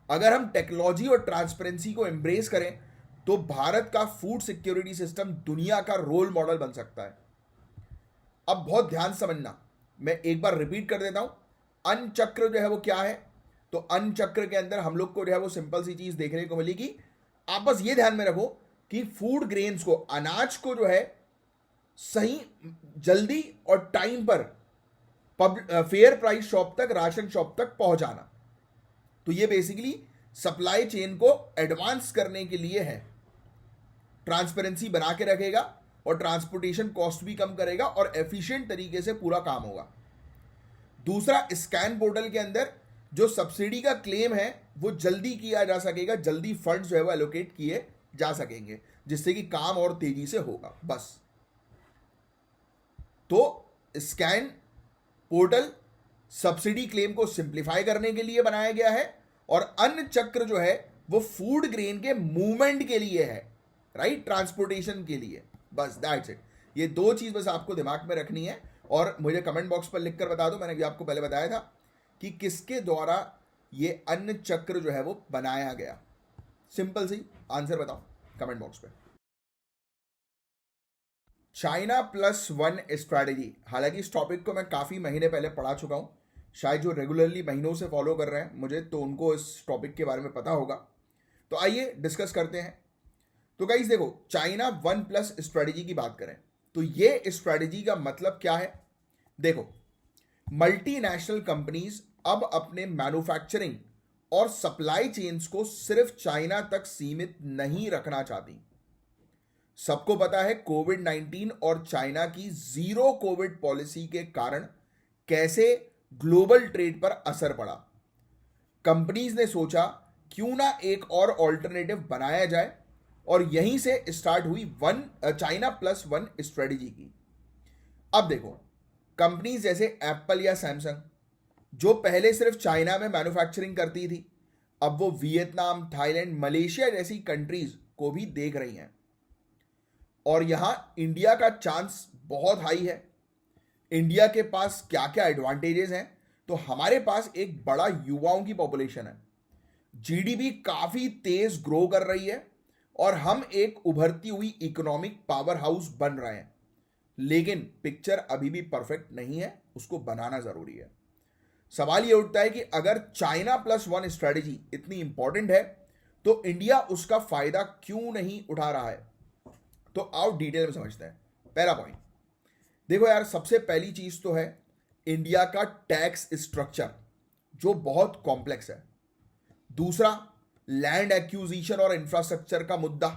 अगर हम टेक्नोलॉजी और ट्रांसपेरेंसी को एम्ब्रेस करें तो भारत का फूड सिक्योरिटी सिस्टम दुनिया का रोल मॉडल बन सकता है। अब बहुत ध्यान समझना, मैं एक बार रिपीट कर देता हूं। अन्न चक्र जो है वो क्या है? तो अन्न चक्र के अंदर हम लोग को जो है वो सिंपल सी चीज देखने को मिलेगी। आप बस ये ध्यान में रखो कि फूड ग्रेन्स को, अनाज को जो है सही, जल्दी और टाइम पर फेयर प्राइस शॉप तक, राशन शॉप तक पहुंचाना। तो ये बेसिकली सप्लाई चेन को एडवांस करने के लिए है। ट्रांसपेरेंसी बना के रखेगा और ट्रांसपोर्टेशन कॉस्ट भी कम करेगा और एफिशिएंट तरीके से पूरा काम होगा। दूसरा, स्कैन पोर्टल के अंदर जो सब्सिडी का क्लेम है वो जल्दी किया जा सकेगा, जल्दी फंड्स जो है वो एलोकेट किए जा सकेंगे, जिससे कि काम और तेजी से होगा। बस तो स्कैन पोर्टल सब्सिडी क्लेम को सिंप्लीफाई करने के लिए बनाया गया है और अन्न चक्र जो है वो फूड ग्रेन के मूवमेंट के लिए है, राइट, ट्रांसपोर्टेशन के लिए। बस दैट्स इट। ये दो चीज बस आपको दिमाग में रखनी है और मुझे कमेंट बॉक्स पर लिखकर बता दो। मैंने भी आपको पहले बताया था कि किसके द्वारा ये अन्न चक्र जो है वो बनाया गया। सिंपल सी आंसर बताओ कमेंट बॉक्स पे। China +1 strategy. हालांकि इस टॉपिक को मैं काफी महीने पहले पढ़ा चुका हूं। शायद जो रेगुलरली महीनों से फॉलो कर रहे हैं मुझे, तो उनको इस टॉपिक के बारे में पता होगा। तो आइए डिस्कस करते हैं। तो गाइस देखो, चाइना 1+ स्ट्रैटेजी की बात करें तो ये स्ट्रैटेजी का मतलब क्या है? देखो, मल्टीनेशनल कंपनीज अब अपने मैन्युफैक्चरिंग और सप्लाई चेन्स को सिर्फ चाइना तक सीमित नहीं रखना चाहती। सबको पता है कोविड-19 और चाइना की जीरो कोविड पॉलिसी के कारण कैसे ग्लोबल ट्रेड पर असर पड़ा। कंपनीज ने सोचा क्यों ना एक और ऑल्टरनेटिव बनाया जाए और यहीं से स्टार्ट हुई China+1 स्ट्रेटेजी की। अब देखो, कंपनीज जैसे एप्पल या सैमसंग जो पहले सिर्फ चाइना में मैन्युफैक्चरिंग करती थी, अब वो वियतनाम, थाईलैंड, मलेशिया जैसी कंट्रीज को भी देख रही हैं। और यहां इंडिया का चांस बहुत हाई है। इंडिया के पास क्या क्या एडवांटेजेस हैं? तो हमारे पास एक बड़ा युवाओं की पॉपुलेशन है, जीडीपी काफी तेज ग्रो कर रही है और हम एक उभरती हुई इकोनॉमिक पावर हाउस बन रहे हैं। लेकिन पिक्चर अभी भी परफेक्ट नहीं है, उसको बनाना जरूरी है। सवाल यह उठता है कि अगर China+1 स्ट्रेटेजी इतनी इंपॉर्टेंट है तो इंडिया उसका फायदा क्यों नहीं उठा रहा है? तो आओ डिटेल में समझते हैं। पहला पॉइंट देखो यार, सबसे पहली चीज तो है इंडिया का टैक्स स्ट्रक्चर जो बहुत कॉम्प्लेक्स है। दूसरा, लैंड एक्विजिशन और इंफ्रास्ट्रक्चर का मुद्दा,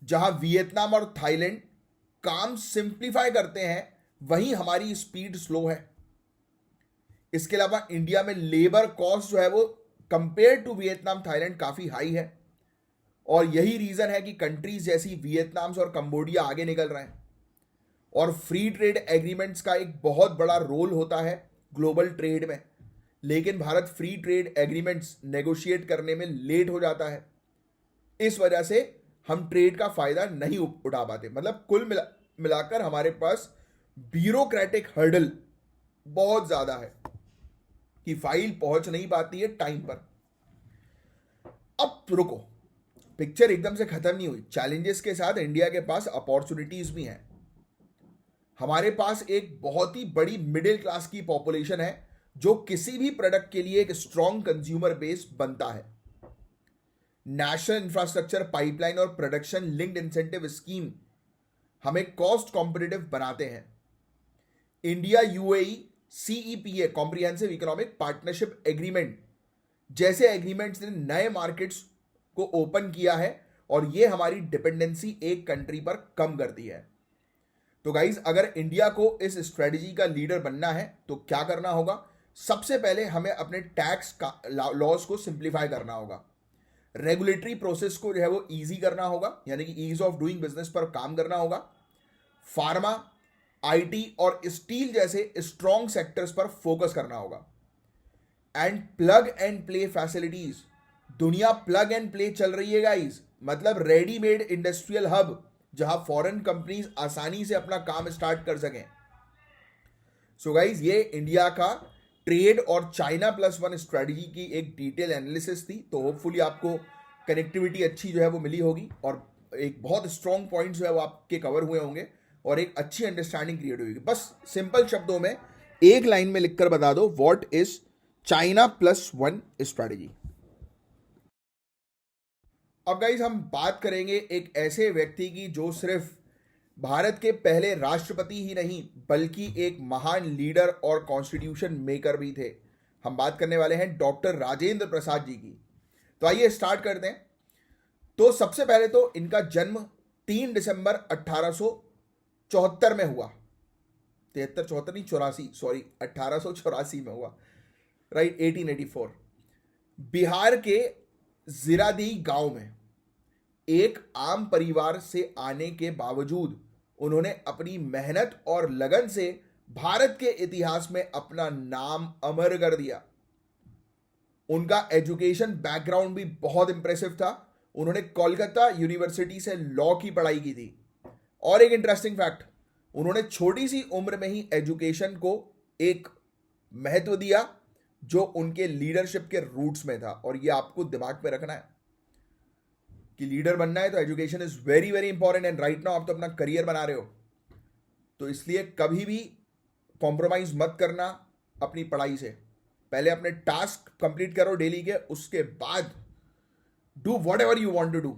जहां वियतनाम और थाईलैंड काम सिंप्लीफाई करते हैं वहीं हमारी स्पीड स्लो है। इसके अलावा इंडिया में लेबर कॉस्ट जो है वो कंपेयर टू वियतनाम, थाईलैंड काफी हाई है और यही रीजन है कि कंट्रीज जैसी वियतनाम और कंबोडिया आगे निकल रहे हैं। और फ्री ट्रेड एग्रीमेंट्स का एक बहुत बड़ा रोल होता है ग्लोबल ट्रेड में, लेकिन Bharat free trade agreements negotiate करने में लेट हो जाता है। इस वजह से हम ट्रेड का फायदा नहीं उठा पाते। मतलब कुल मिलाकर हमारे पास ब्यूरोक्रेटिक हर्डल बहुत ज्यादा है कि फाइल पहुंच नहीं पाती है टाइम पर। अब रुको, पिक्चर एकदम से खत्म नहीं हुई। चैलेंजेस के साथ इंडिया के पास अपॉर्चुनिटीज भी हैं। हमारे पास एक बहुत ही बड़ी मिडिल क्लास की पॉपुलेशन है जो किसी भी प्रोडक्ट के लिए एक स्ट्रॉन्ग कंज्यूमर बेस बनता है। नेशनल इंफ्रास्ट्रक्चर पाइपलाइन और प्रोडक्शन लिंक्ड इंसेंटिव स्कीम हमें कॉस्ट कॉम्पिटिटिव बनाते हैं। India UAE CEPA comprehensive economic partnership agreement जैसे एग्रीमेंट्स ने नए मार्केट्स को ओपन किया है और ये हमारी डिपेंडेंसी एक कंट्री पर कम करती है। तो गाइज, अगर इंडिया को इस स्ट्रेटेजी का लीडर बनना है तो क्या करना होगा? सबसे पहले हमें अपने टैक्स का लॉज को सिंप्लीफाई करना होगा, रेगुलेटरी प्रोसेस को जो है वो इजी करना होगा, यानी कि ईज ऑफ डूइंग बिजनेस पर काम करना होगा, फार्मा, आईटी और स्टील जैसे स्ट्रॉन्ग सेक्टर्स पर फोकस करना होगा, and plug and play facilities. दुनिया प्लग एंड प्ले चल रही है गाइज, मतलब रेडीमेड इंडस्ट्रियल हब जहां फॉरेन कंपनीज आसानी से अपना काम स्टार्ट कर सकें। सो गाइज, ये इंडिया का ट्रेड और China+1 स्ट्रेटेजी की एक डिटेल एनालिसिस थी। तो होपफुली आपको कनेक्टिविटी अच्छी जो है वो मिली होगी और एक बहुत स्ट्रॉन्ग पॉइंट जो है वो आपके कवर हुए होंगे और एक अच्छी अंडरस्टैंडिंग क्रिएट होगी। बस सिंपल शब्दों में एक लाइन में लिखकर बता दो, व्हाट इज China+1 स्ट्रेटेजी। अब गाइज, हम बात करेंगे एक ऐसे व्यक्ति की जो सिर्फ भारत के पहले राष्ट्रपति ही नहीं बल्कि एक महान लीडर और कॉन्स्टिट्यूशन मेकर भी थे। हम बात करने वाले हैं डॉक्टर राजेंद्र प्रसाद जी की। तो आइए स्टार्ट करते हैं। तो सबसे पहले तो इनका जन्म 3 दिसंबर 1874 में हुआ। 73 74 नहीं 84, सॉरी 1884 में हुआ, राइट, 1884। बिहार के जीरादेई गांव में एक आम परिवार से आने के बावजूद उन्होंने अपनी मेहनत और लगन से भारत के इतिहास में अपना नाम अमर कर दिया। उनका एजुकेशन बैकग्राउंड भी बहुत इंप्रेसिव था। उन्होंने कोलकाता यूनिवर्सिटी से लॉ की पढ़ाई की थी। और एक इंटरेस्टिंग फैक्ट, उन्होंने छोटी सी उम्र में ही एजुकेशन को एक महत्व दिया जो उनके लीडरशिप के रूट्स में था। और यह आपको दिमाग में रखना है कि लीडर बनना है तो education is very very important. And right now आप तो अपना करियर बना रहे हो, तो इसलिए कभी भी कॉम्प्रोमाइज मत करना अपनी पढ़ाई से। पहले अपने टास्क कंप्लीट करो डेली के, उसके बाद do whatever you want to do.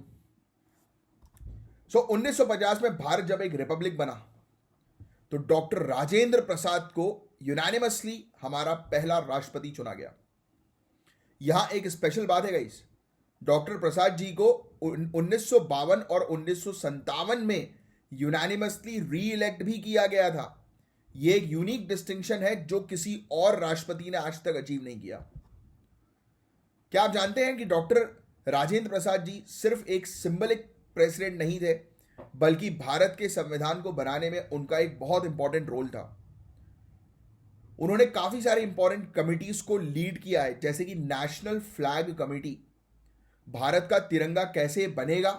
So 1950 में भारत जब एक रिपब्लिक बना तो डॉक्टर राजेंद्र प्रसाद को यूनानिमसली हमारा पहला राष्ट्रपति चुना गया। यहां एक स्पेशल बात है गाइस, डॉक्टर प्रसाद जी को 1952 और 1957 में यूनानिमसली री इलेक्ट भी किया गया था। यह एक यूनिक डिस्टिंक्शन है जो किसी और राष्ट्रपति ने आज तक अचीव नहीं किया। क्या आप जानते हैं कि डॉक्टर राजेंद्र प्रसाद जी सिर्फ एक सिंबलिक प्रेसिडेंट नहीं थे, बल्कि भारत के संविधान को बनाने में उनका एक बहुत इंपॉर्टेंट रोल था। उन्होंने काफी सारे इंपॉर्टेंट कमिटीज को लीड किया है, जैसे कि नेशनल फ्लैग कमिटी, भारत का तिरंगा कैसे बनेगा,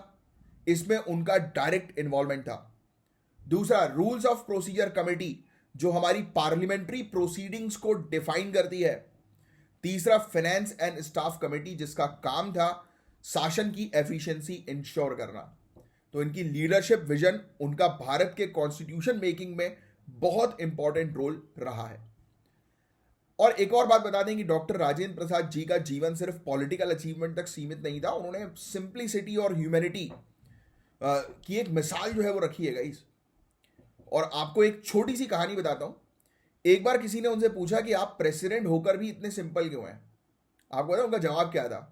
इसमें उनका डायरेक्ट इन्वॉल्वमेंट था। दूसरा, रूल्स ऑफ प्रोसीजर कमेटी, जो हमारी पार्लियामेंट्री प्रोसीडिंग्स को डिफाइन करती है। तीसरा, फाइनेंस एंड स्टाफ कमेटी, जिसका काम था शासन की एफिशिएंसी इंश्योर करना। तो इनकी लीडरशिप विजन उनका भारत के कॉन्स्टिट्यूशन मेकिंग में बहुत इंपॉर्टेंट रोल रहा है। और एक और बात बता दें कि डॉक्टर राजेंद्र प्रसाद जी का जीवन सिर्फ पॉलिटिकल अचीवमेंट तक सीमित नहीं था। उन्होंने सिंप्लिसिटी और ह्यूमैनिटी की एक मिसाल जो है वो रखी है गाइस। और आपको एक छोटी सी कहानी बताता हूं। एक बार किसी ने उनसे पूछा कि आप प्रेसिडेंट होकर भी इतने सिंपल क्यों हैं। आपको पता उनका जवाब क्या था?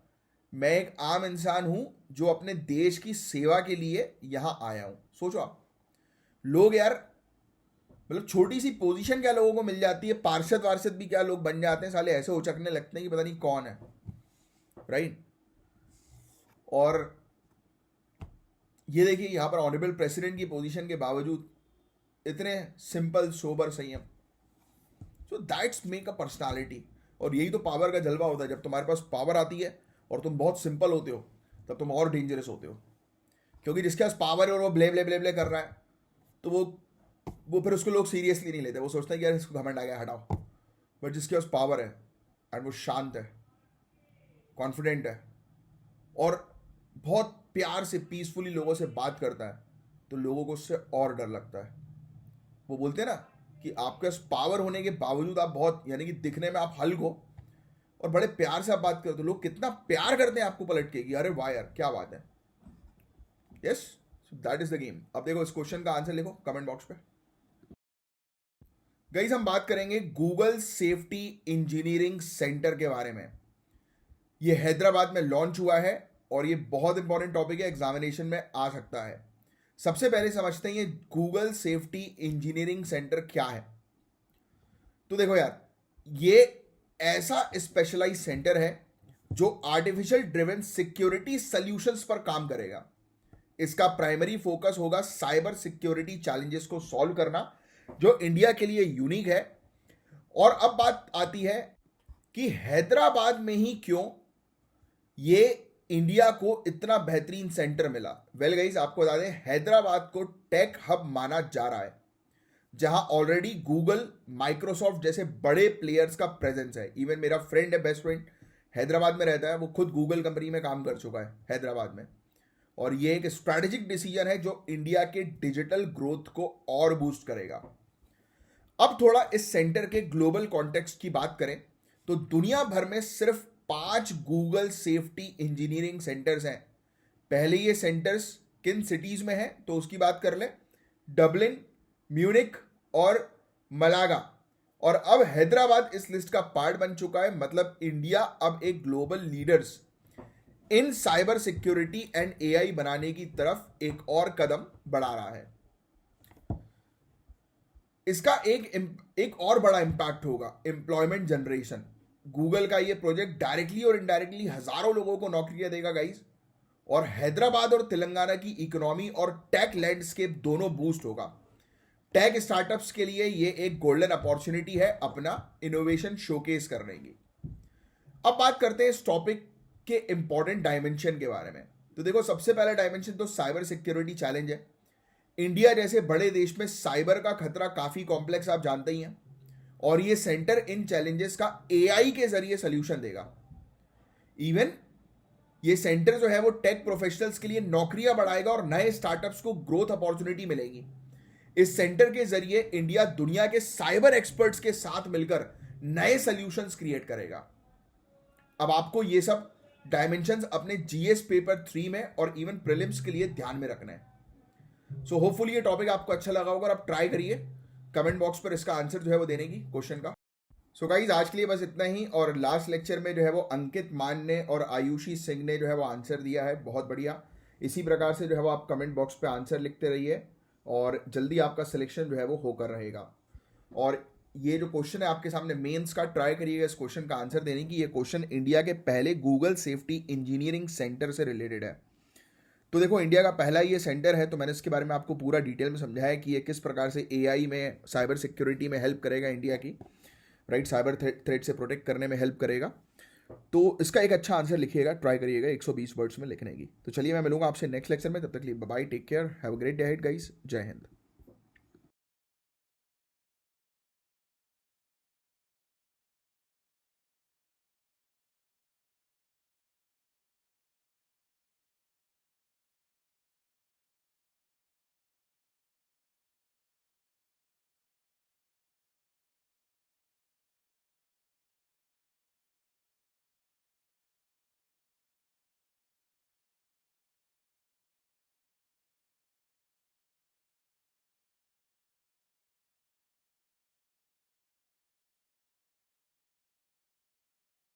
मैं एक आम इंसान हूं जो अपने देश की सेवा के लिए यहां आया हूं। सोचो आप, लोग यार, मतलब छोटी सी पोजीशन क्या लोगों को मिल जाती है, पार्षद वार्षद भी क्या लोग बन जाते हैं, साले ऐसे उचकने लगते हैं कि पता नहीं कौन है, राइट। और ये देखिए यहां पर ऑनरेबल प्रेसिडेंट की पोजीशन के बावजूद इतने सिंपल, सोबर, संयम। So that's make a personality. और यही तो पावर का जलवा होता है। जब तुम्हारे पास पावर आती है और तुम बहुत सिंपल होते हो, तब तुम और डेंजरस होते हो। क्योंकि जिसके पास पावर है और वो ब्ले ब्ले ब्ले ब्ले कर रहा है, तो वो फिर उसको लोग सीरियसली नहीं लेते। वो सोचते हैं कि यार इसको घमंड आ गया, हटाओ। बट जिसके पास पावर है एंड वो शांत है, कॉन्फिडेंट है और बहुत प्यार से पीसफुली लोगों से बात करता है, तो लोगों को उससे और डर लगता है। वो बोलते हैं ना कि आपके पास पावर होने के बावजूद आप बहुत, यानी कि दिखने में आप हल्क हो और बड़े प्यार से आप बात करते हो, लोग कितना प्यार करते हैं आपको पलट के कि अरे वाह यार क्या बात है। Yes, that is the game. अब देखो इस क्वेश्चन का आंसर लिखो कमेंट बॉक्स पे। गाइस हम बात करेंगे गूगल सेफ्टी इंजीनियरिंग सेंटर के बारे में। ये हैदराबाद में लॉन्च हुआ है और ये बहुत इंपॉर्टेंट टॉपिक है, एग्जामिनेशन में आ सकता है। सबसे पहले समझते हैं ये गूगल सेफ्टी इंजीनियरिंग सेंटर क्या है। तो देखो यार, ये ऐसा स्पेशलाइज सेंटर है जो आर्टिफिशियल ड्रिवन सिक्योरिटी सॉल्यूशंस पर काम करेगा। इसका प्राइमरी फोकस होगा साइबर सिक्योरिटी चैलेंजेस को सॉल्व करना, जो इंडिया के लिए यूनिक है। और अब बात आती है कि हैदराबाद में ही क्यों ये इंडिया को इतना बेहतरीन सेंटर मिला। वेल गाइस, आपको बता दें हैदराबाद को टेक हब माना जा रहा है, जहां ऑलरेडी गूगल, माइक्रोसॉफ्ट जैसे बड़े प्लेयर्स का प्रेजेंस है। इवन मेरा फ्रेंड है, बेस्ट फ्रेंड, हैदराबाद में रहता है, वो खुद गूगल कंपनी में काम कर चुका है हैदराबाद में। और ये एक स्ट्रैटेजिक डिसीजन है जो इंडिया के डिजिटल ग्रोथ को और बूस्ट करेगा। अब थोड़ा इस सेंटर के ग्लोबल कॉन्टेक्स्ट की बात करें तो दुनिया भर में सिर्फ 5 गूगल सेफ्टी इंजीनियरिंग सेंटर्स हैं। पहले ये सेंटर्स किन सिटीज में हैं तो उसकी बात कर लें, डबलिन, म्यूनिक और मलागा। और अब हैदराबाद इस लिस्ट का पार्ट बन चुका है। मतलब इंडिया अब एक global leaders in cyber security and AI बनाने की तरफ एक और कदम बढ़ा रहा है। इसका एक और बड़ा इंपैक्ट होगा एम्प्लॉयमेंट जनरेशन। गूगल का ये प्रोजेक्ट डायरेक्टली और इनडायरेक्टली हजारों लोगों को नौकरियां देगा गाइस। और हैदराबाद और तेलंगाना की इकोनॉमी और टेक लैंडस्केप दोनों बूस्ट होगा। टेक स्टार्टअप्स के लिए ये एक गोल्डन अपॉर्चुनिटी है अपना इनोवेशन शोकेस करने की। अब बात करते हैं इस टॉपिक के इंपॉर्टेंट डायमेंशन के बारे में। तो देखो, सबसे पहला डायमेंशन तो साइबर सिक्योरिटी चैलेंज है। इंडिया जैसे बड़े देश में साइबर का खतरा काफी कॉम्प्लेक्स, आप जानते ही हैं। और ये सेंटर इन चैलेंजेस का एआई के जरिए सोल्यूशन देगा। इवन ये सेंटर जो है वो टेक प्रोफेशनल्स के लिए नौकरियां बढ़ाएगा और नए स्टार्टअप्स को ग्रोथ अपॉर्चुनिटी मिलेगी। इस सेंटर के जरिए इंडिया दुनिया के साइबर एक्सपर्ट्स के साथ मिलकर नए सॉल्यूशंस क्रिएट करेगा। अब आपको ये सब डायमेंशंस अपने जीएस पेपर 3 में और इवन प्रीलिम्स के लिए ध्यान में रखना है। सो होपफुली ये टॉपिक आपको अच्छा लगा होगा और आप ट्राई करिए कमेंट बॉक्स पर इसका आंसर जो है वो देने की क्वेश्चन का। सो गाइज आज के लिए बस इतना ही। और लास्ट लेक्चर में जो है वो अंकित मान ने और आयुषी सिंह ने जो है वो आंसर दिया है, बहुत बढ़िया। इसी प्रकार से जो है वो आप कमेंट बॉक्स पे आंसर लिखते रहिए और जल्दी आपका सिलेक्शन जो है वो होकर रहेगा। और ये जो क्वेश्चन है आपके सामने मेंस का, ट्राई करिएगा इस क्वेश्चन का आंसर देने की। ये क्वेश्चन इंडिया के पहले गूगल सेफ्टी इंजीनियरिंग सेंटर से रिलेटेड है। तो देखो, इंडिया का पहला ये सेंटर है, तो मैंने इसके बारे में आपको पूरा डिटेल में समझाया कि ये किस प्रकार से एआई में, साइबर सिक्योरिटी में हेल्प करेगा इंडिया की, राइट, साइबर थ्रेट से प्रोटेक्ट करने में हेल्प करेगा। तो इसका एक अच्छा आंसर लिखिएगा, ट्राई करिएगा 120 वर्ड्स में लिखने की। तो चलिए मैं मिलूंगा आपसे नेक्स्ट लेक्चर में, तब तक के लिए bye, take care, have a great day ahead guys, जय हिंद।